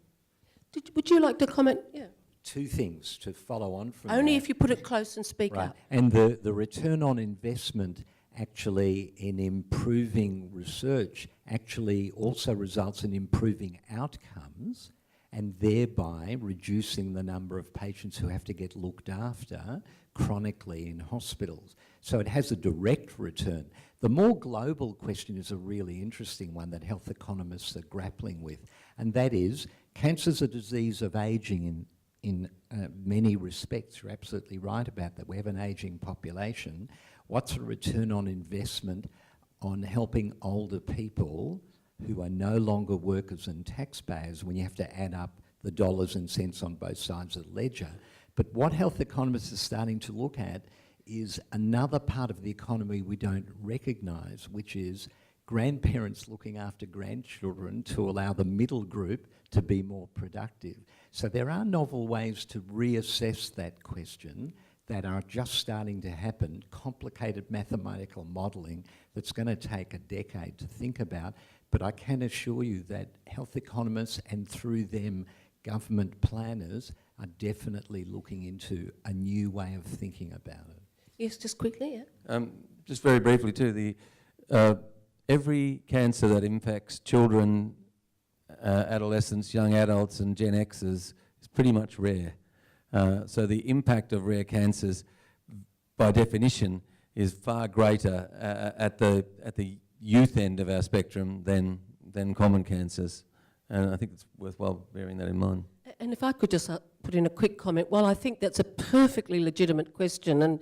Would you like to comment? Yeah. Two things to follow on from Only that. if you put it close and speak Right. up. And the return on investment actually in improving research actually also results in improving outcomes and thereby reducing the number of patients who have to get looked after chronically in hospitals. So it has a direct return. The more global question is a really interesting one that health economists are grappling with, and that is cancer's a disease of ageing in many respects. You're absolutely right about that. We have an ageing population. What's a return on investment on helping older people who are no longer workers and taxpayers when you have to add up the dollars and cents on both sides of the ledger? But what health economists are starting to look at is another part of the economy we don't recognise, which is grandparents looking after grandchildren to allow the middle group to be more productive. So there are novel ways to reassess that question that are just starting to happen, complicated mathematical modelling that's going to take a decade to think about. But I can assure you that health economists and through them government planners are definitely looking into a new way of thinking about it. Yes, just quickly, yeah. Just very briefly too, every cancer that impacts children, adolescents, young adults and Gen Xers is pretty much rare. So the impact of rare cancers, by definition, is far greater at the youth end of our spectrum than common cancers. And I think it's worthwhile bearing that in mind. And if I could just put in a quick comment, well, I think that's a perfectly legitimate question, and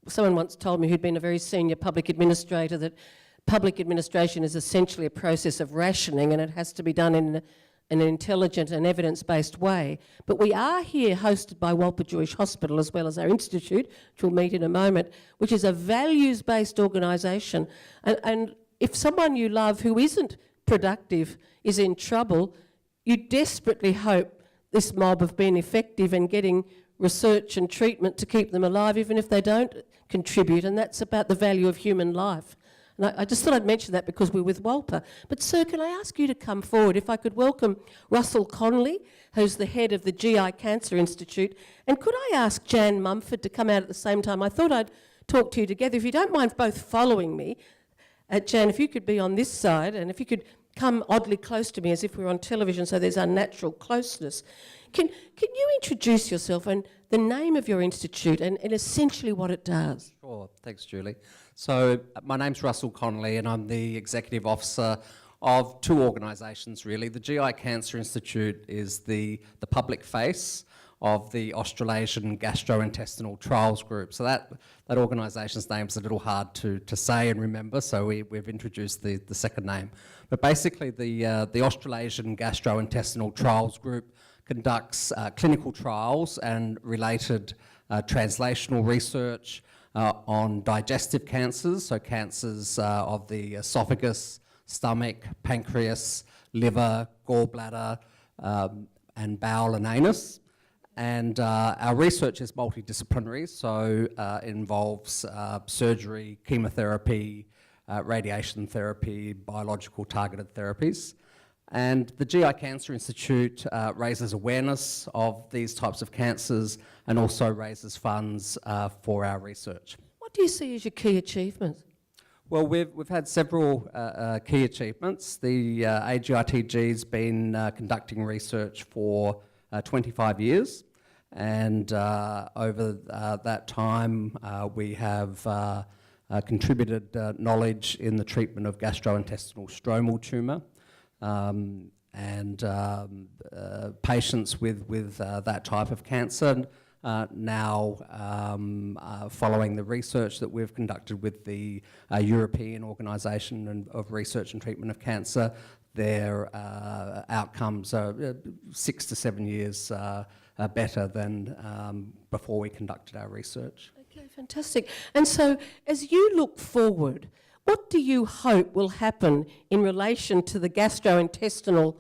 someone once told me, who'd been a very senior public administrator, that public administration is essentially a process of rationing, and it has to be done in an intelligent and evidence-based way. But we are here hosted by Wolper Jewish Hospital, as well as our institute, which we'll meet in a moment, which is a values-based organisation. And if someone you love who isn't productive is in trouble, you desperately hope this mob have been effective in getting research and treatment to keep them alive, even if they don't contribute, and that's about the value of human life. And I just thought I'd mention that because we're with Wolper. But sir, can I ask you to come forward? If I could welcome Russell Connolly, who's the head of the GI Cancer Institute, and could I ask Jan Mumford to come out at the same time? I thought I'd talk to you together. If you don't mind both following me. Jan, if you could be on this side, and if you could come oddly close to me as if we were on television, so there's unnatural closeness. Can you introduce yourself and the name of your institute and essentially what it does? Sure, thanks Julie. So my name's Russell Connolly and I'm the Executive Officer of two organisations really. The GI Cancer Institute is the public face of the Australasian Gastrointestinal Trials Group. So that organisation's name's a little hard to say and remember, so we've introduced the second name. But basically the Australasian Gastrointestinal Trials Group conducts clinical trials and related translational research on digestive cancers, so cancers of the esophagus, stomach, pancreas, liver, gallbladder, and bowel and anus. And our research is multidisciplinary, so it involves surgery, chemotherapy, radiation therapy, biological targeted therapies. And the GI Cancer Institute raises awareness of these types of cancers and also raises funds for our research. What do you see as your key achievements? Well, we've had several key achievements. The AGITG's been conducting research for 25 years, and over that time we have contributed knowledge in the treatment of gastrointestinal stromal tumour. Patients with that type of cancer now following the research that we've conducted with the European Organisation of Research and Treatment of Cancer, their outcomes are 6 to 7 years better than before we conducted our research. Okay, fantastic. And so as you look forward, what do you hope will happen in relation to the gastrointestinal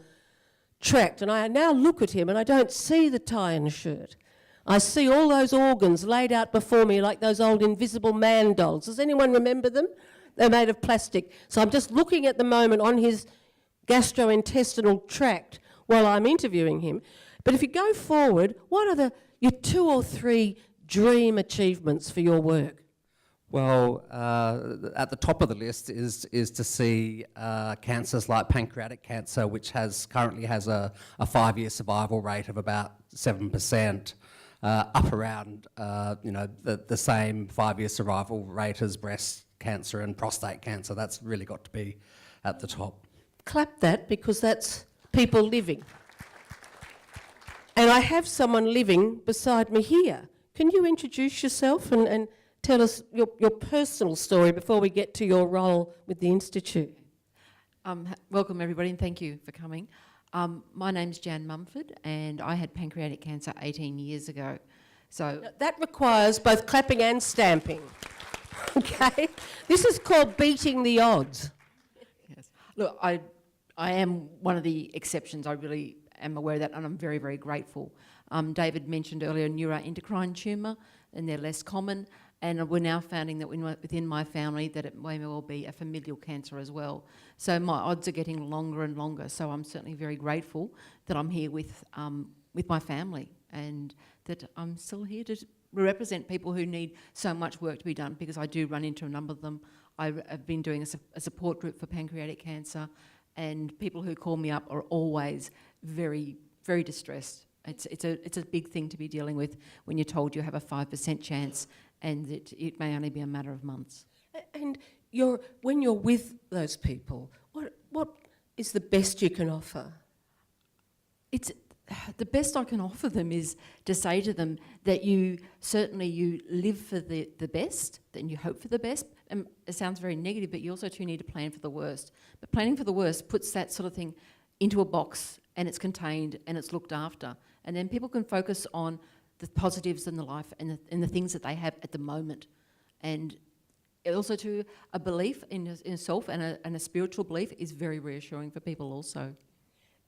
tract? And I now look at him and I don't see the tie and shirt. I see all those organs laid out before me like those old Invisible Man dolls. Does anyone remember them? They're made of plastic. So I'm just looking at the moment on his gastrointestinal tract while I'm interviewing him. But if you go forward, what are your 2 or 3 dream achievements for your work? Well, at the top of the list is to see cancers like pancreatic cancer, which currently has a 5-year survival rate of about 7%, up around the same 5-year survival rate as breast cancer and prostate cancer. That's really got to be at the top. Clap that, because that's people living. And I have someone living beside me here. Can you introduce yourself and tell us your personal story before we get to your role with the Institute? Welcome everybody and thank you for coming. My name's Jan Mumford and I had pancreatic cancer 18 years ago. So now, that requires both clapping and stamping. Okay? This is called beating the odds. yes. Look, I am one of the exceptions. I really am aware of that and I'm very, very grateful. David mentioned earlier neuroendocrine tumour and they're less common. And we're now finding that within my family that it may well be a familial cancer as well. So my odds are getting longer and longer. So I'm certainly very grateful that I'm here with my family and that I'm still here to represent people who need so much work to be done, because I do run into a number of them. I've been doing a support group for pancreatic cancer, and people who call me up are always very, very distressed. It's a big thing to be dealing with when you're told you have a 5% chance and that it may only be a matter of months. And when you're with those people, what is the best you can offer? The best I can offer them is to say to them that you live for the best, then you hope for the best. And it sounds very negative, but you also too need to plan for the worst. But planning for the worst puts that sort of thing into a box and it's contained and it's looked after. And then people can focus on the positives in the life and the things that they have at the moment. And also to a belief in self and a spiritual belief is very reassuring for people also.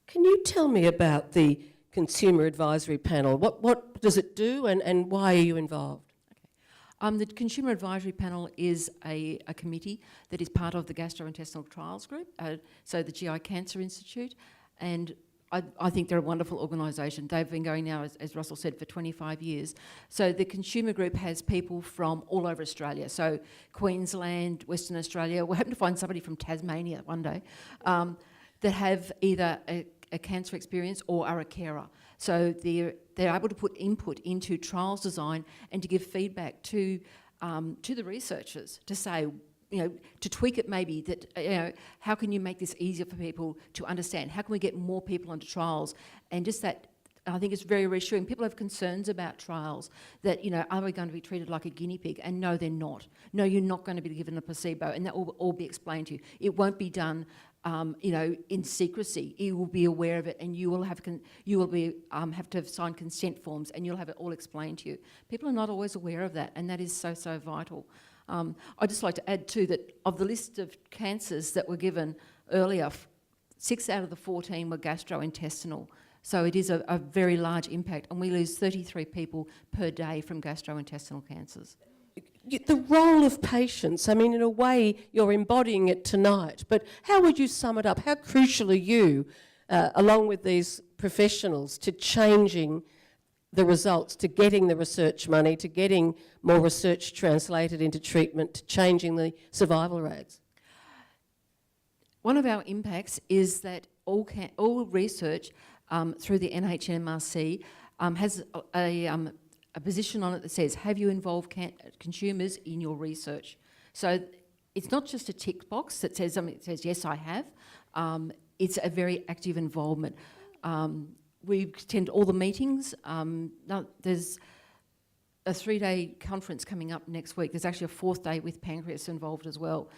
Can you tell me about the Consumer Advisory Panel. What does it do, and why are you involved? The Consumer Advisory Panel is a committee that is part of the Gastrointestinal Trials Group, so the GI Cancer Institute, and I think they're a wonderful organisation. They've been going now, as Russell said, for 25 years. So the consumer group has people from all over Australia, so Queensland, Western Australia. We're hoping to find somebody from Tasmania one day that have either a cancer experience or are a carer. So they're able to put input into trials design and to give feedback to the researchers to say, to tweak it maybe, that, how can you make this easier for people to understand? How can we get more people onto trials? And just that, I think it's very reassuring. People have concerns about trials that, are we going to be treated like a guinea pig? And no, they're not. No, you're not going to be given a placebo, and that will all be explained to you. It won't be done in secrecy. You will be aware of it, and you will have have to have signed consent forms, and you'll have it all explained to you. People are not always aware of that, and that is so, so vital. I'd just like to add too that of the list of cancers that were given earlier, 6 out of the 14 were gastrointestinal. So it is a very large impact, and we lose 33 people per day from gastrointestinal cancers. The role of patients, I mean, in a way, you're embodying it tonight, but how would you sum it up? How crucial are you, along with these professionals, to changing the results, to getting the research money, to getting more research translated into treatment, to changing the survival rates? One of our impacts is that all research through the NHMRC has a position on it that says, have you involved consumers in your research? So it's not just a tick box that says, yes, I have. It's a very active involvement. We attend all the meetings. There's a 3-day conference coming up next week. There's actually a 4th day with pancreas involved as well.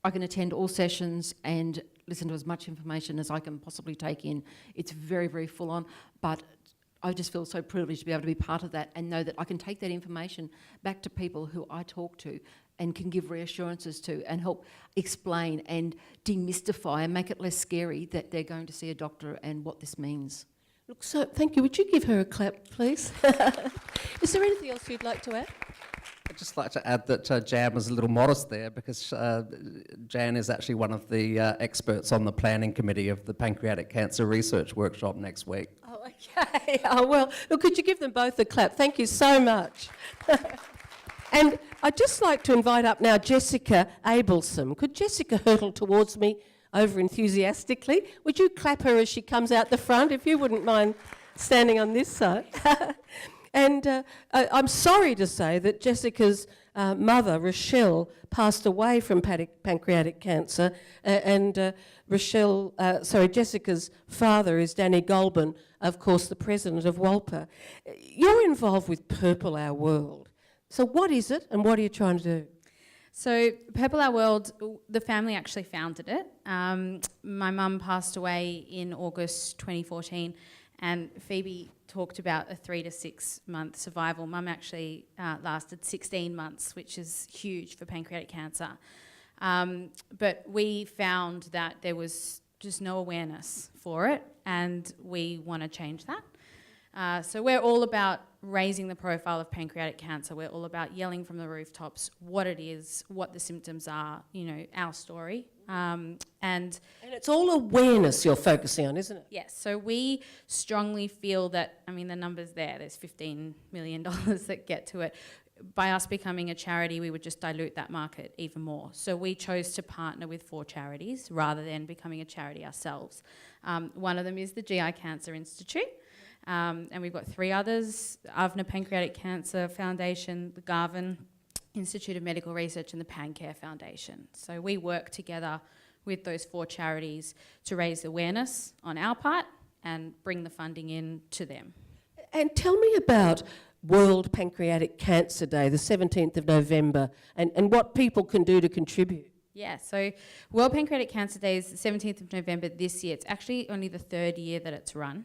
I can attend all sessions and listen to as much information as I can possibly take in. It's very, very full on, but I just feel so privileged to be able to be part of that and know that I can take that information back to people who I talk to and can give reassurances to and help explain and demystify and make it less scary that they're going to see a doctor and what this means. Look, so thank you. Would you give her a clap, please? Is there anything else you'd like to add? I'd just like to add that Jan was a little modest there, because Jan is actually one of the experts on the planning committee of the Pancreatic Cancer Research Workshop next week. Oh, okay. Oh, well, look, could you give them both a clap? Thank you so much. And I'd just like to invite up now Jessica Abelson. Could Jessica hurtle towards me over enthusiastically? Would you clap her as she comes out the front, if you wouldn't mind standing on this side? And I'm sorry to say that Jessica's mother, Rochelle, passed away from pancreatic cancer, and Jessica's father is Danny Goldstein, of course, the president of Wolper. You're involved with Purple Our World. So what is it, and what are you trying to do? So Purple Our World, the family actually founded it. My mum passed away in August 2014, and Phoebe talked about a 3 to 6 month survival. Mum actually lasted 16 months, which is huge for pancreatic cancer. But we found that there was just no awareness for it, and we want to change that. So we're all about raising the profile of pancreatic cancer. We're all about yelling from the rooftops what it is, what the symptoms are, our story. And it's all awareness you're focusing on, isn't it? Yes, so we strongly feel that, the numbers there's $15 million that get to it. By us becoming a charity, we would just dilute that market even more. So we chose to partner with 4 charities rather than becoming a charity ourselves. One of them is the GI Cancer Institute, and we've got 3 others: Avna Pancreatic Cancer Foundation, the Garvin Institute of Medical Research, and the PanCare Foundation. So we work together with those 4 charities to raise awareness on our part and bring the funding in to them. And tell me about World Pancreatic Cancer Day, the 17th of November, and what people can do to contribute. Yeah, so World Pancreatic Cancer Day is the 17th of November this year. It's actually only the 3rd year that it's run.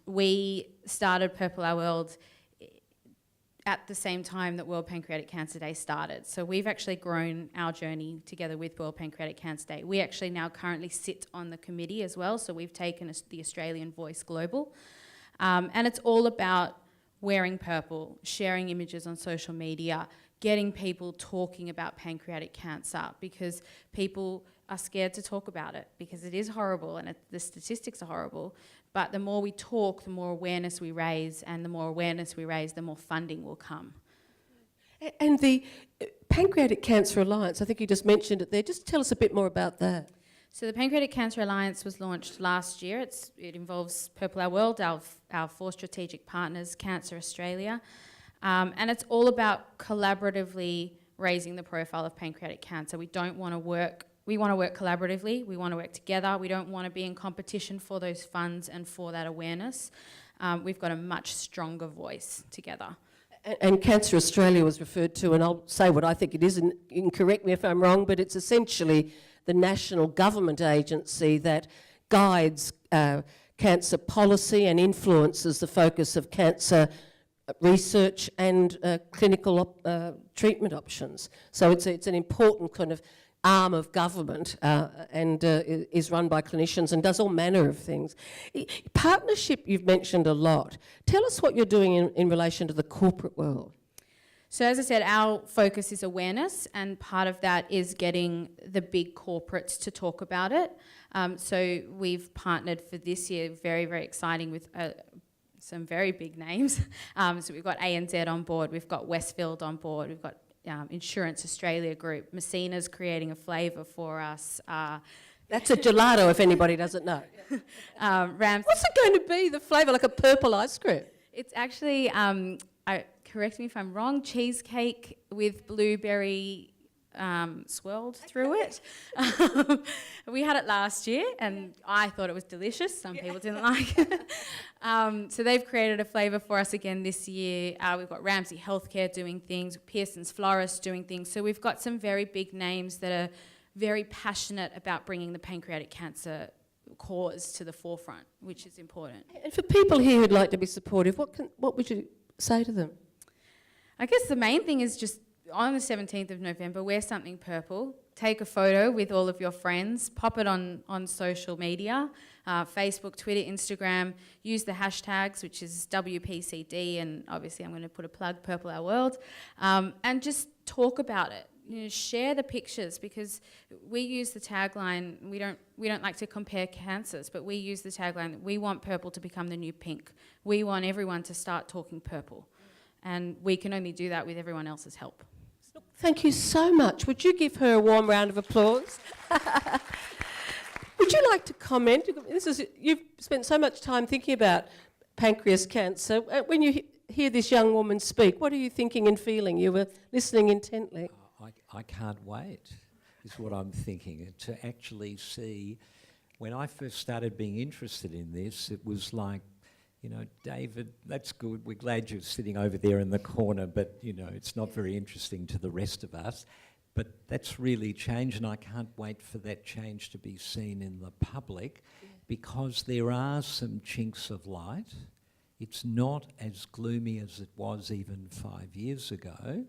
We started Purple Our World at the same time that World Pancreatic Cancer Day started. So we've actually grown our journey together with World Pancreatic Cancer Day. We actually now currently sit on the committee as well, so we've taken the Australian voice global. And it's all about wearing purple, sharing images on social media, getting people talking about pancreatic cancer, because people are scared to talk about it because it is horrible and the statistics are horrible. But the more we talk, the more awareness we raise, and the more awareness we raise, the more funding will come. And the Pancreatic Cancer Alliance, I think you just mentioned it there. Just tell us a bit more about that. So the Pancreatic Cancer Alliance was launched last year. It involves Purple Our World, our 4 strategic partners, Cancer Australia, and it's all about collaboratively raising the profile of pancreatic cancer. We want to work collaboratively, we want to work together, we don't want to be in competition for those funds and for that awareness. We've got a much stronger voice together. And Cancer Australia was referred to, and I'll say what I think it is, and you can correct me if I'm wrong, but it's essentially the national government agency that guides cancer policy and influences the focus of cancer research and clinical treatment options. So it's an important kind of arm of government and is run by clinicians and does all manner of things. Partnership you've mentioned a lot. Tell us what you're doing in relation to the corporate world. So as I said, our focus is awareness, and part of that is getting the big corporates to talk about it. So we've partnered for this year, very, very exciting, with some very big names. So we've got ANZ on board, we've got Westfield on board, we've got Insurance Australia Group, Messina's creating a flavour for us. That's a gelato, if anybody doesn't know. What's it going to be, the flavour, like a purple ice cream? It's actually, correct me if I'm wrong, cheesecake with blueberry swirled through it. We had it last year and I thought it was delicious. Some people didn't like it. So they've created a flavour for us again this year. We've got Ramsay Healthcare doing things, Pearson's Florist doing things. So we've got some very big names that are very passionate about bringing the pancreatic cancer cause to the forefront, which is important. And for people here who'd like to be supportive, what would you say to them? I guess the main thing is just on the 17th of November, wear something purple, take a photo with all of your friends, pop it on social media, Facebook, Twitter, Instagram, use the hashtags, which is WPCD, and obviously I'm going to put a plug, Purple Our World, and just talk about it. You know, share the pictures, because we use the tagline, we don't like to compare cancers, but we use the tagline that we want purple to become the new pink. We want everyone to start talking purple. And we can only do that with everyone else's help. Thank you so much. Would you give her a warm round of applause? Would you like to comment? You've spent so much time thinking about pancreas cancer. When you hear this young woman speak, what are you thinking and feeling? You were listening intently. I can't wait, is what I'm thinking. To actually see, when I first started being interested in this, it was like, you know, David, that's good, we're glad you're sitting over there in the corner, but, you know, it's not very interesting to the rest of us. But that's really changed, and I can't wait for that change to be seen in the public, because there are some chinks of light. It's not as gloomy as it was even 5 years ago,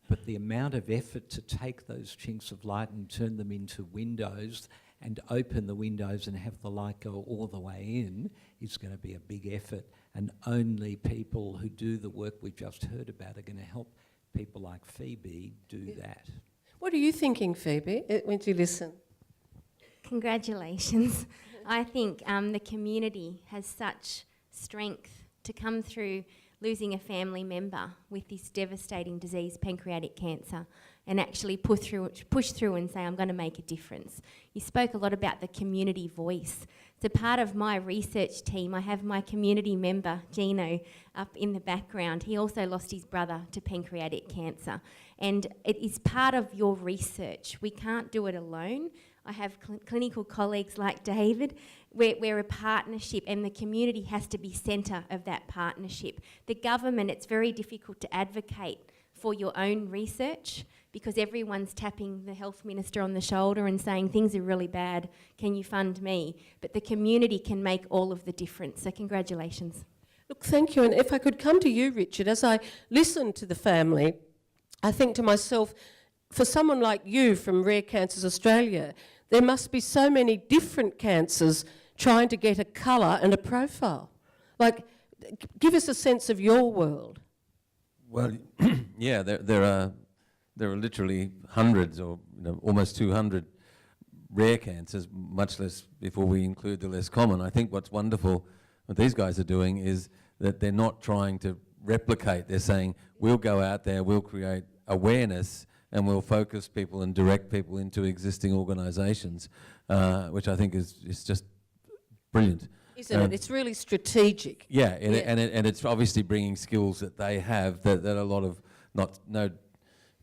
but the amount of effort to take those chinks of light and turn them into windows and open the windows and have the light go all the way in is going to be a big effort, and only people who do the work we've just heard about are going to help people like Phoebe do that. What are you thinking, Phoebe, when you listen? Congratulations. I think the community has such strength to come through losing a family member with this devastating disease, pancreatic cancer, and actually push through and say, I'm going to make a difference. You spoke a lot about the community voice. So part of my research team, I have my community member, Gino, up in the background. He also lost his brother to pancreatic cancer. And it is part of your research. We can't do it alone. I have clinical colleagues like David. We're a partnership, and the community has to be centre of that partnership. The government, it's very difficult to advocate for your own research, because everyone's tapping the health minister on the shoulder and saying things are really bad, can you fund me? But the community can make all of the difference, so congratulations. Look, thank you. And if I could come to you, Richard, as I listen to the family, I think to myself, for someone like you from Rare Cancers Australia, there must be so many different cancers trying to get a colour and a profile. Like, give us a sense of your world. Well, yeah, there are literally hundreds, or almost 200 rare cancers, much less before we include the less common. I think what's wonderful, what these guys are doing, is that they're not trying to replicate. They're saying, we'll go out there, we'll create awareness, and we'll focus people and direct people into existing organisations, which I think is just brilliant. Isn't it? It's really strategic. Yeah, and it's obviously bringing skills that they have that a lot of, not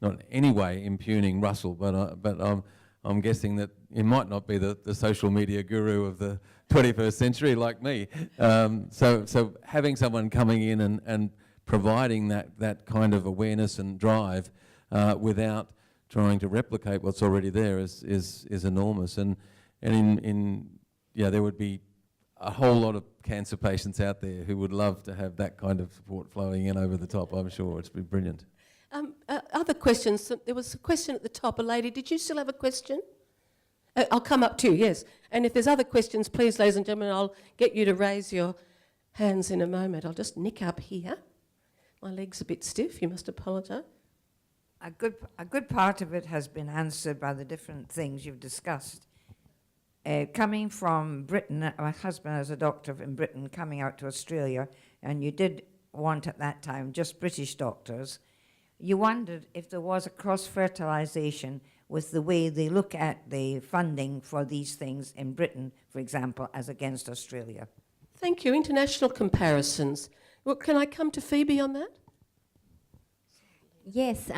in any way impugning Russell, but I'm guessing that he might not be the social media guru of the 21st century like me. So having someone coming in and providing that kind of awareness and drive without trying to replicate what's already there is enormous. And there would be a whole lot of cancer patients out there who would love to have that kind of support flowing in over the top, I'm sure. It's been brilliant. Other questions? There was a question at the top. A lady, did you still have a question? I'll come up to you, yes. And if there's other questions, please, ladies and gentlemen, I'll get you to raise your hands in a moment. I'll just nick up here. My leg's a bit stiff, you must apologise. A good part of it has been answered by the different things you've discussed. Coming from Britain, my husband is a doctor in Britain, coming out to Australia, and you did want at that time just British doctors. You wondered if there was a cross-fertilisation with the way they look at the funding for these things in Britain, for example, as against Australia. Thank you. International comparisons. Well, can I come to Phoebe on that? Yes,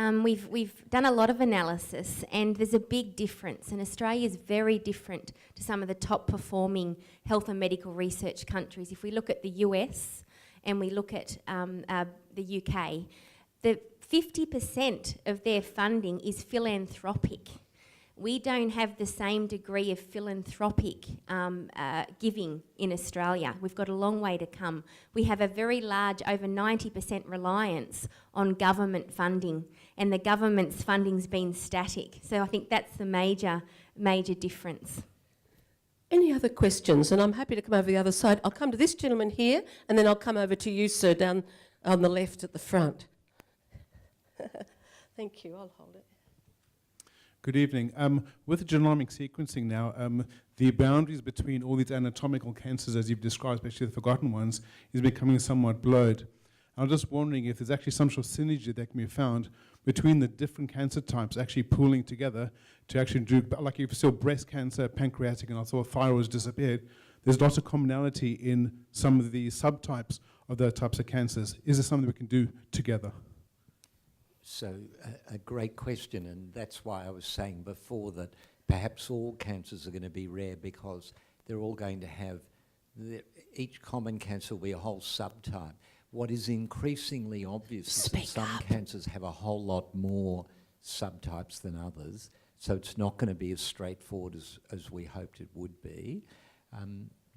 we've done a lot of analysis, and there's a big difference, and Australia is very different to some of the top performing health and medical research countries. If we look at the US and we look at the UK, the 50% of their funding is philanthropic. We don't have the same degree of philanthropic giving in Australia. We've got a long way to come. We have a very large, over 90% reliance on government funding, and the government's funding's been static. So I think that's the major difference. Any other questions? And I'm happy to come over the other side. I'll come to this gentleman here, and then I'll come over to you, sir, down on the left at the front. Thank you. I'll hold it. Good evening. With genomic sequencing now, the boundaries between all these anatomical cancers, as you've described, especially the forgotten ones, is becoming somewhat blurred. I was just wondering if there's actually some sort of synergy that can be found between the different cancer types actually pooling together to actually do, like if you saw breast cancer, pancreatic, and I saw thyroid has disappeared, there's lots of commonality in some of the subtypes of those types of cancers. Is there something we can do together? So a great question, and that's why I was saying before that perhaps all cancers are going to be rare because they're all going to have, each common cancer will be a whole subtype. What is increasingly obvious is that some cancers have a whole lot more subtypes than others, so it's not going to be as straightforward as we hoped it would be.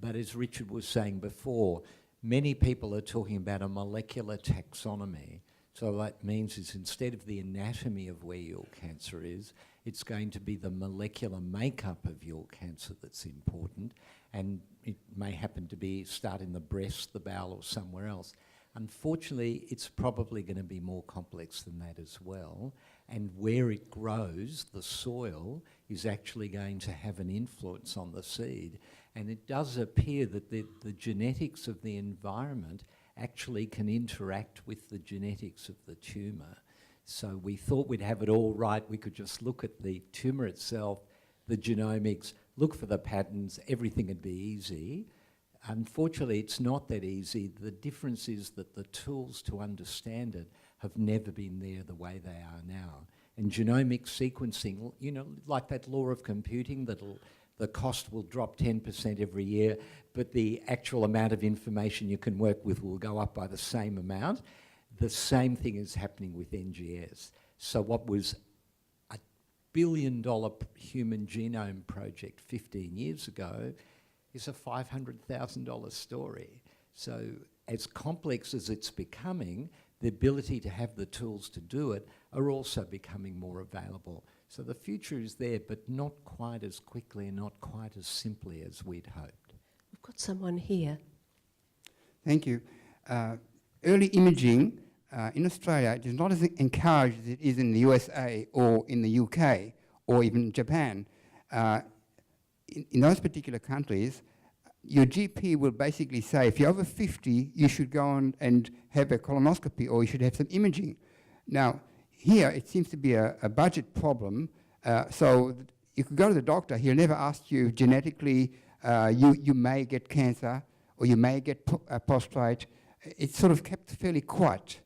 But as Richard was saying before, many people are talking about a molecular taxonomy. So what that means is instead of the anatomy of where your cancer is, it's going to be the molecular makeup of your cancer that's important, and it may happen to be start in the breast, the bowel, or somewhere else. Unfortunately, it's probably going to be more complex than that as well, and where it grows, the soil, is actually going to have an influence on the seed. And it does appear that the genetics of the environment actually can interact with the genetics of the tumour. So we thought we'd have it all right. We could just look at the tumour itself, the genomics, look for the patterns, everything would be easy. Unfortunately, it's not that easy. The difference is that the tools to understand it have never been there the way they are now. And genomic sequencing, you know, like that law of computing, the cost will drop 10% every year, but the actual amount of information you can work with will go up by the same amount. The same thing is happening with NGS. So what was a $1 billion human genome project 15 years ago is a $500,000 story. So as complex as it's becoming, the ability to have the tools to do it are also becoming more available. So the future is there, but not quite as quickly and not quite as simply as we'd hoped. We've got someone here. Thank you. Early imaging in Australia is not as encouraged as it is in the USA or in the UK or even Japan. In those particular countries, your GP will basically say, if you're over 50, you should go on and have a colonoscopy or you should have some imaging. Now, here it seems to be a budget problem. So you could go to the doctor, he'll never ask you genetically, you may get cancer or you may get prostate. It's sort of kept fairly quiet.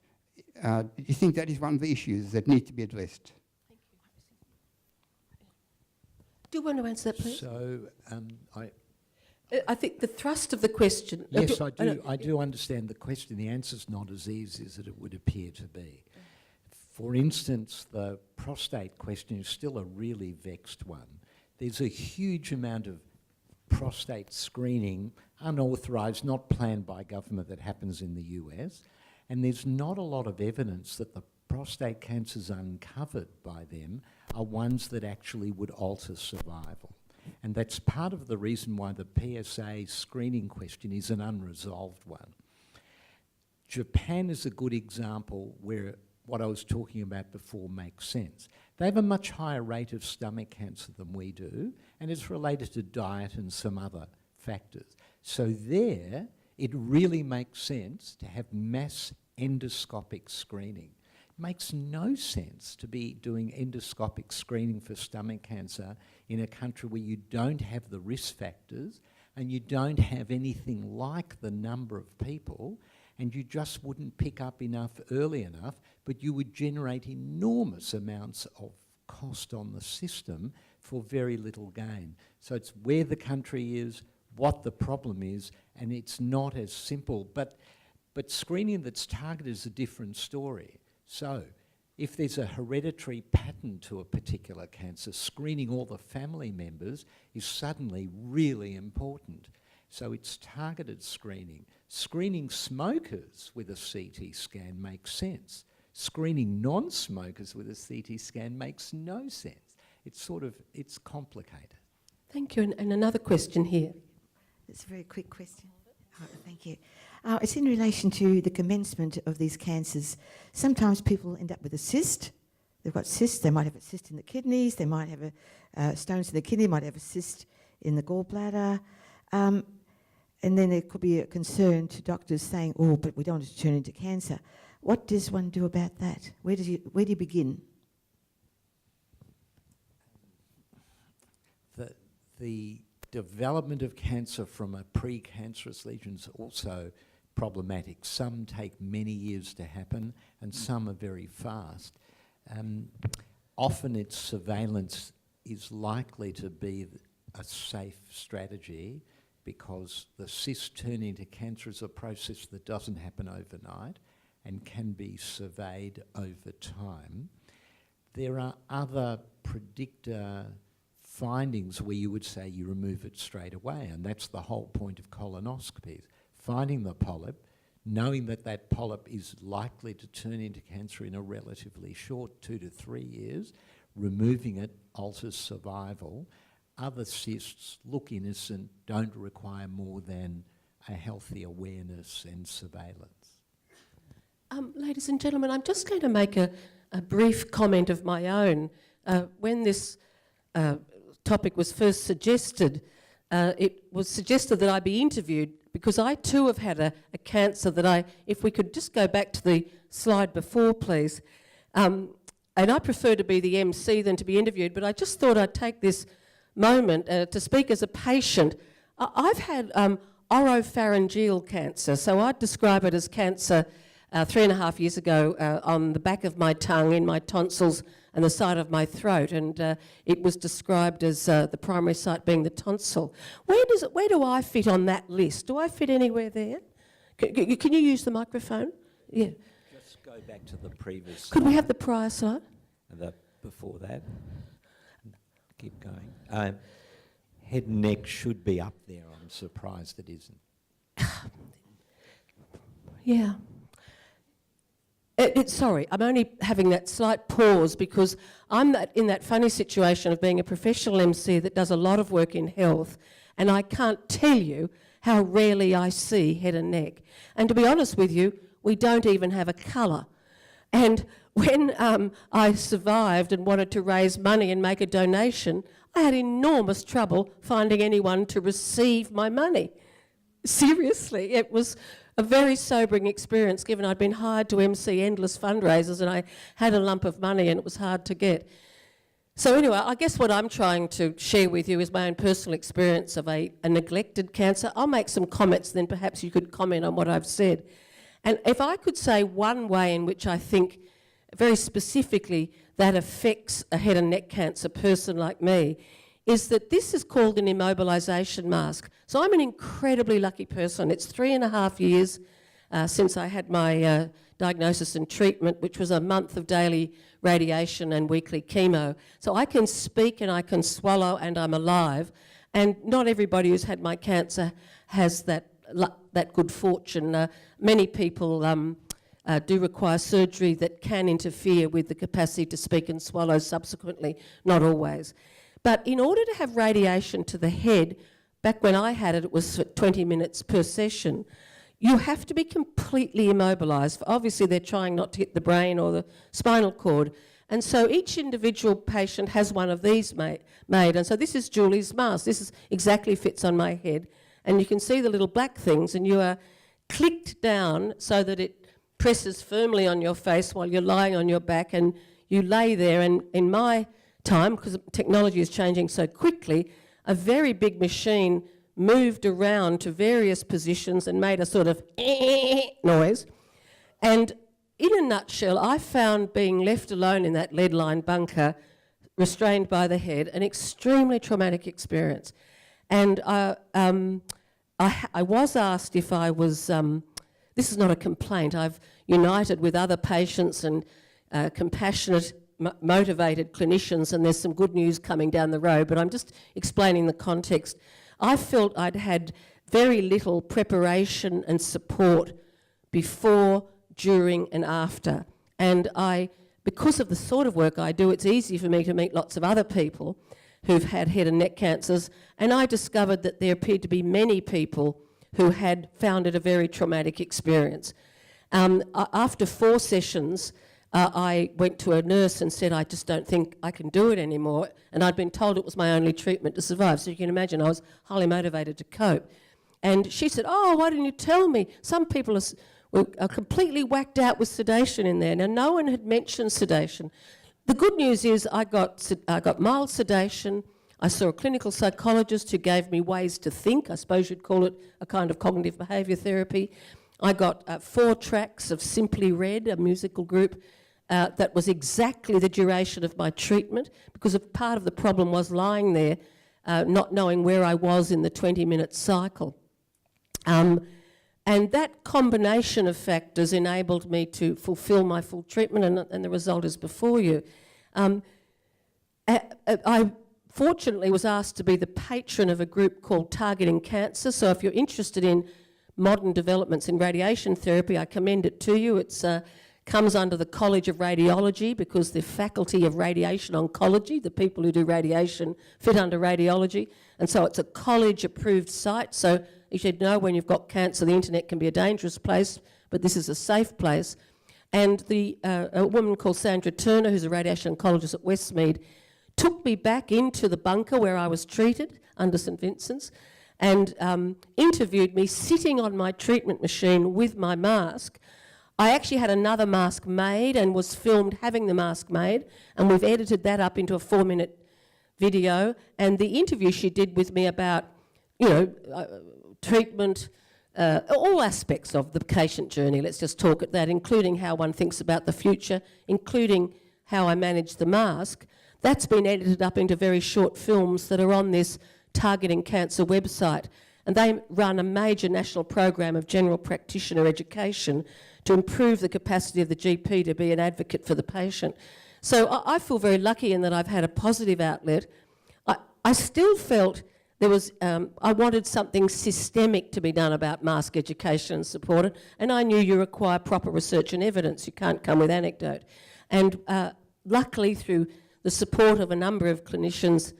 Do you think that is one of the issues that need to be addressed? Do you want to answer that, please? So I think the thrust of the question... Yes, I do. I do understand the question. The answer's not as easy as it would appear to be. For instance, the prostate question is still a really vexed one. There's a huge amount of prostate screening, unauthorised, not planned by government, that happens in the US, and there's not a lot of evidence that the prostate cancers uncovered by them are ones that actually would alter survival. And that's part of the reason why the PSA screening question is an unresolved one. Japan is a good example where what I was talking about before makes sense. They have a much higher rate of stomach cancer than we do, and it's related to diet and some other factors. So there, it really makes sense to have mass endoscopic screening. It makes no sense to be doing endoscopic screening for stomach cancer in a country where you don't have the risk factors and you don't have anything like the number of people, and you just wouldn't pick up enough early enough, but you would generate enormous amounts of cost on the system for very little gain. So it's where the country is, what the problem is, and it's not as simple. But screening that's targeted is a different story. So if there's a hereditary pattern to a particular cancer, screening all the family members is suddenly really important. So it's targeted screening. Screening smokers with a CT scan makes sense. Screening non-smokers with a CT scan makes no sense. It's complicated. Thank you. And another question here. It's a very quick question. Oh, thank you. It's in relation to the commencement of these cancers. Sometimes people end up with a cyst. They've got cysts. They might have a cyst in the kidneys. They might have stones in the kidney. Might have a cyst in the gallbladder. And then there could be a concern to doctors saying, oh, but we don't want it to turn into cancer. What does one do about that? Where do you begin? The development of cancer from a precancerous lesion is also problematic. Some take many years to happen and some are very fast. Often its surveillance is likely to be a safe strategy because the cyst turning to cancer is a process that doesn't happen overnight and can be surveyed over time. There are other predictor findings where you would say you remove it straight away, and that's the whole point of colonoscopies. Finding the polyp, knowing that that polyp is likely to turn into cancer in a relatively short 2 to 3 years, removing it alters survival. Other cysts look innocent, don't require more than a healthy awareness and surveillance. Ladies and gentlemen, I'm just going to make a brief comment of my own. When this topic was first suggested, it was suggested that I be interviewed because I too have had a cancer that if we could just go back to the slide before, please. And I prefer to be the MC than to be interviewed, but I just thought I'd take this moment to speak as a patient. I've had oropharyngeal cancer, so I'd describe it as cancer 3.5 years ago on the back of my tongue, in my tonsils and the side of my throat, and it was described as the primary site being the tonsil. Where do I fit on that list? Do I fit anywhere there? Can you use the microphone? Yeah. Just go back to the previous Could we have the prior slide? Before that. Keep going. Head and neck should be up there. I'm surprised it isn't. Yeah. Sorry, I'm only having that slight pause because I'm in that funny situation of being a professional MC that does a lot of work in health, and I can't tell you how rarely I see head and neck. And to be honest with you, we don't even have a colour. And when I survived and wanted to raise money and make a donation, I had enormous trouble finding anyone to receive my money. Seriously, it was a very sobering experience, given I'd been hired to MC endless fundraisers and I had a lump of money and it was hard to get. So anyway, I guess what I'm trying to share with you is my own personal experience of a neglected cancer. I'll make some comments, then perhaps you could comment on what I've said. And if I could say one way in which I think very specifically that affects a head and neck cancer person like me, is that this is called an immobilisation mask. So I'm an incredibly lucky person. It's 3.5 years since I had my diagnosis and treatment, which was a month of daily radiation and weekly chemo. So I can speak and I can swallow and I'm alive. And not everybody who's had my cancer has that good fortune. Many people do require surgery that can interfere with the capacity to speak and swallow subsequently, not always. But in order to have radiation to the head, back when I had it, it was 20 minutes per session, you have to be completely immobilised. Obviously, they're trying not to hit the brain or the spinal cord. And so each individual patient has one of these made. And so this is Julie's mask. This exactly fits on my head. And you can see the little black things, and you are clicked down so that it presses firmly on your face while you're lying on your back, and you lay there. And in my time, because technology is changing so quickly, a very big machine moved around to various positions and made a sort of noise. And in a nutshell, I found being left alone in that lead-lined bunker, restrained by the head, an extremely traumatic experience. And I was asked if I was, this is not a complaint, I've united with other patients and compassionate, motivated clinicians, and there's some good news coming down the road, but I'm just explaining the context. I felt I'd had very little preparation and support before, during and after. And because of the sort of work I do, it's easy for me to meet lots of other people who've had head and neck cancers, and I discovered that there appeared to be many people who had found it a very traumatic experience. After 4 sessions, I went to a nurse and said, I just don't think I can do it anymore. And I'd been told it was my only treatment to survive. So you can imagine I was highly motivated to cope. And she said, oh, why didn't you tell me? Some people are completely whacked out with sedation in there. Now, no one had mentioned sedation. The good news is I got mild sedation. I saw a clinical psychologist who gave me ways to think. I suppose you'd call it a kind of cognitive behaviour therapy. I got 4 tracks of Simply Read, a musical group, that was exactly the duration of my treatment, because part of the problem was lying there, not knowing where I was in the 20-minute cycle. And that combination of factors enabled me to fulfil my full treatment, and the result is before you. I fortunately was asked to be the patron of a group called Targeting Cancer, so if you're interested in modern developments in radiation therapy, I commend it to you. It comes under the College of Radiology, because the Faculty of Radiation Oncology, the people who do radiation, fit under radiology. And so it's a college-approved site. So you should know when you've got cancer, the internet can be a dangerous place, but this is a safe place. And a woman called Sandra Turner, who's a radiation oncologist at Westmead, took me back into the bunker where I was treated under St Vincent's, and interviewed me sitting on my treatment machine with my mask. I actually had another mask made and was filmed having the mask made, and we've edited that up into a 4-minute video. And the interview she did with me about, treatment, all aspects of the patient journey, let's just talk at that, including how one thinks about the future, including how I manage the mask. That's been edited up into very short films that are on this Targeting Cancer website. And they run a major national program of general practitioner education to improve the capacity of the GP to be an advocate for the patient. So I feel very lucky in that I've had a positive outlet. I still felt there was, I wanted something systemic to be done about mask education and support, and I knew you require proper research and evidence. You can't come with anecdote. And luckily, through the support of a number of clinicians,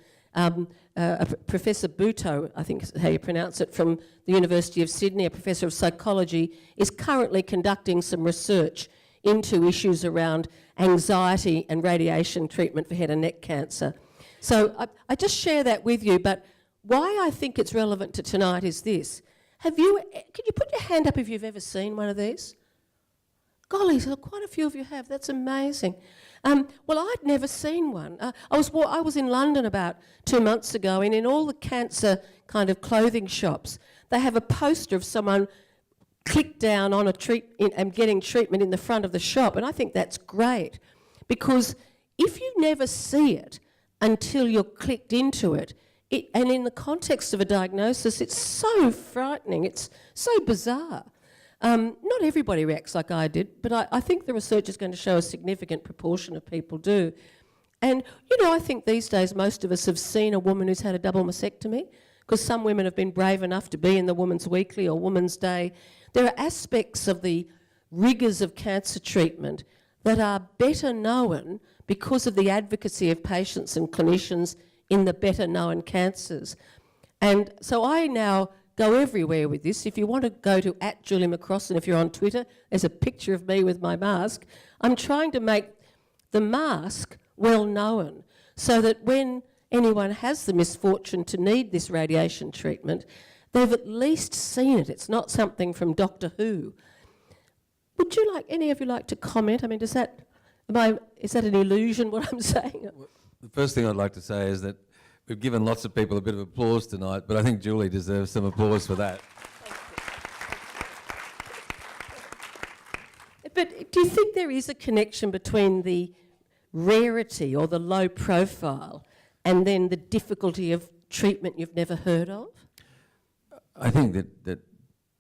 Professor Buto, I think is how you pronounce it, from the University of Sydney, a professor of psychology, is currently conducting some research into issues around anxiety and radiation treatment for head and neck cancer. So I just share that with you, but why I think it's relevant to tonight is this. Can you put your hand up if you've ever seen one of these? Golly, so quite a few of you have. That's amazing. Well, I'd never seen one. I was in London about 2 months ago, and in all the cancer kind of clothing shops, they have a poster of someone clicked down on and getting treatment in the front of the shop, and I think that's great, because if you never see it until you're clicked into it, and in the context of a diagnosis, it's so frightening, it's so bizarre. Not everybody reacts like I did, but I think the research is going to show a significant proportion of people do. And, you know, I think these days most of us have seen a woman who's had a double mastectomy, because some women have been brave enough to be in the Women's Weekly or Women's Day. There are aspects of the rigours of cancer treatment that are better known because of the advocacy of patients and clinicians in the better known cancers. And so I now go everywhere with this. If you want to go to @Julie McCrossan, if you're on Twitter, there's a picture of me with my mask. I'm trying to make the mask well known so that when anyone has the misfortune to need this radiation treatment, they've at least seen it. It's not something from Doctor Who. Would you any of you like to comment? I mean, is that an illusion, what I'm saying? The first thing I'd like to say is that we've given lots of people a bit of applause tonight, but I think Julie deserves some applause for that. But do you think there is a connection between the rarity or the low profile and then the difficulty of treatment you've never heard of? I think that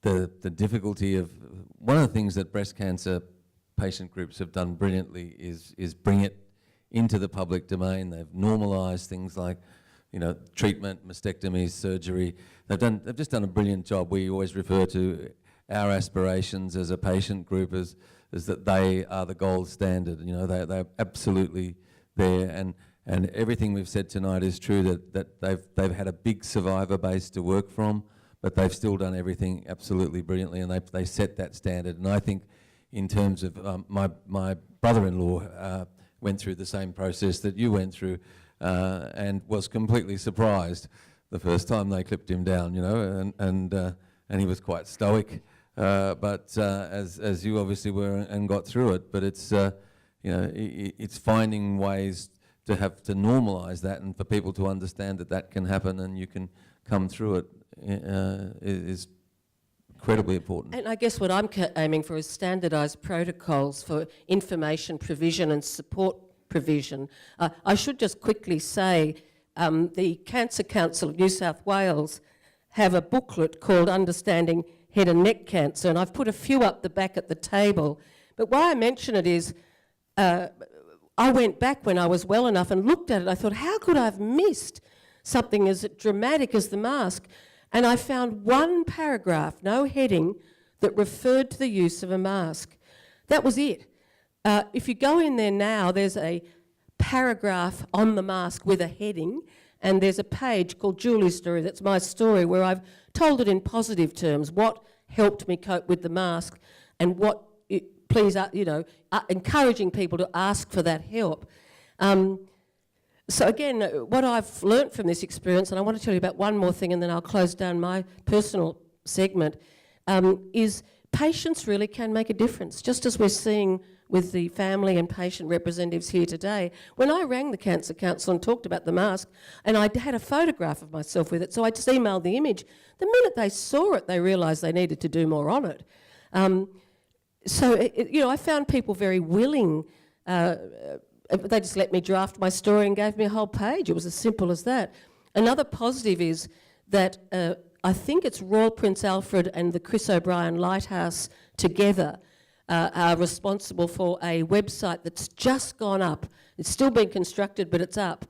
the difficulty of... One of the things that breast cancer patient groups have done brilliantly is bring it into the public domain. They've normalised things like, you know, treatment, mastectomies, surgery. They've just done a brilliant job. We always refer to our aspirations as a patient group as that they are the gold standard. You know, they're absolutely there, and everything we've said tonight is true, that they've had a big survivor base to work from, but they've still done everything absolutely brilliantly, and they set that standard. And I think in terms of my brother-in-law went through the same process that you went through, and was completely surprised the first time they clipped him down, you know, and he was quite stoic, but as you obviously were and got through it. But it's you know, it's finding ways to have to normalise that, and for people to understand that can happen and you can come through it is incredibly important. And I guess what I'm aiming for is standardised protocols for information provision and support provision. I should just quickly say the Cancer Council of New South Wales have a booklet called Understanding Head and Neck Cancer, and I've put a few up the back at the table. But why I mention it is I went back when I was well enough and looked at it. I thought, how could I have missed something as dramatic as the mask? And I found one paragraph, no heading, that referred to the use of a mask. That was it. If you go in there now, there's a paragraph on the mask with a heading, and there's a page called Julie's Story, that's my story, where I've told it in positive terms, what helped me cope with the mask, and what, encouraging people to ask for that help. So again, what I've learnt from this experience, and I want to tell you about one more thing and then I'll close down my personal segment, is patients really can make a difference, just as we're seeing with the family and patient representatives here today. When I rang the Cancer Council and talked about the mask, and I had a photograph of myself with it, so I just emailed the image. The minute they saw it, they realised they needed to do more on it. I found people very willing. They just let me draft my story and gave me a whole page. It was as simple as that. Another positive is that I think it's Royal Prince Alfred and the Chris O'Brien Lighthouse together are responsible for a website that's just gone up. It's still being constructed, but it's up,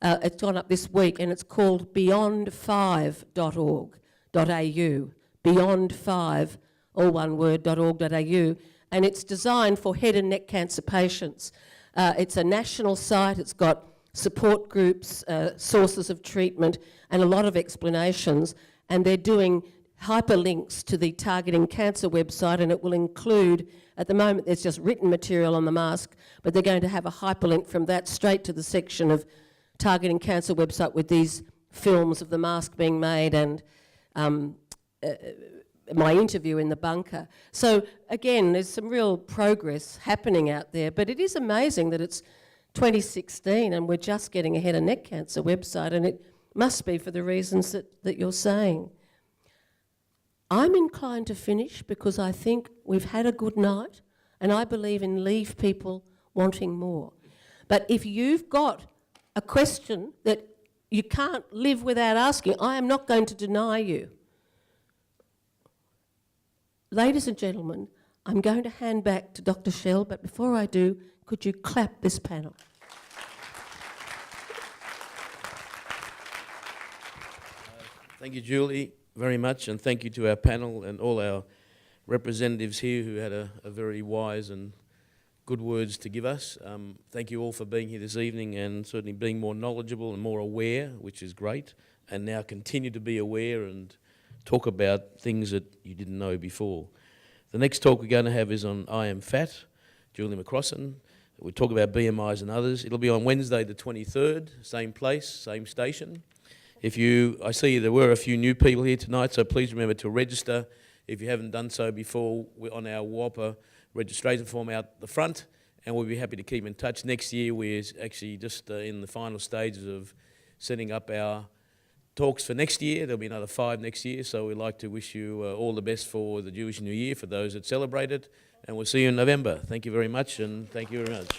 It's gone up this week, and it's called beyond5.org.au. Beyond5, all one word, .org.au. And it's designed for head and neck cancer patients. It's a national site. It's got support groups, sources of treatment, and a lot of explanations. And they're doing hyperlinks to the Targeting Cancer website, and it will include, at the moment there's just written material on the mask, but they're going to have a hyperlink from that straight to the section of Targeting Cancer website with these films of the mask being made and my interview in the bunker. So again, there's some real progress happening out there, but it is amazing that it's 2016 and we're just getting a head and neck cancer website, and it must be for the reasons that you're saying. I'm inclined to finish because I think we've had a good night, and I believe in leave people wanting more. But if you've got a question that you can't live without asking, I am not going to deny you. Ladies and gentlemen, I'm going to hand back to Dr. Schell, but before I do, could you clap this panel? Thank you, Julie, very much, and thank you to our panel and all our representatives here who had a very wise and good words to give us. Thank you all for being here this evening and certainly being more knowledgeable and more aware, which is great, and now continue to be aware and talk about things that you didn't know before. The next talk we're going to have is on I Am Fat, Julie McCrossan. We'll talk about BMIs and others. It'll be on Wednesday the 23rd, same place, same station. I see there were a few new people here tonight, so please remember to register if you haven't done so before. We're on our Wolper registration form out the front, and we'll be happy to keep in touch. Next year we're actually just in the final stages of setting up our talks for next year. There'll be another 5 next year, so we'd like to wish you all the best for the Jewish New Year for those that celebrate it, and we'll see you in November. Thank you very much, and thank you very much.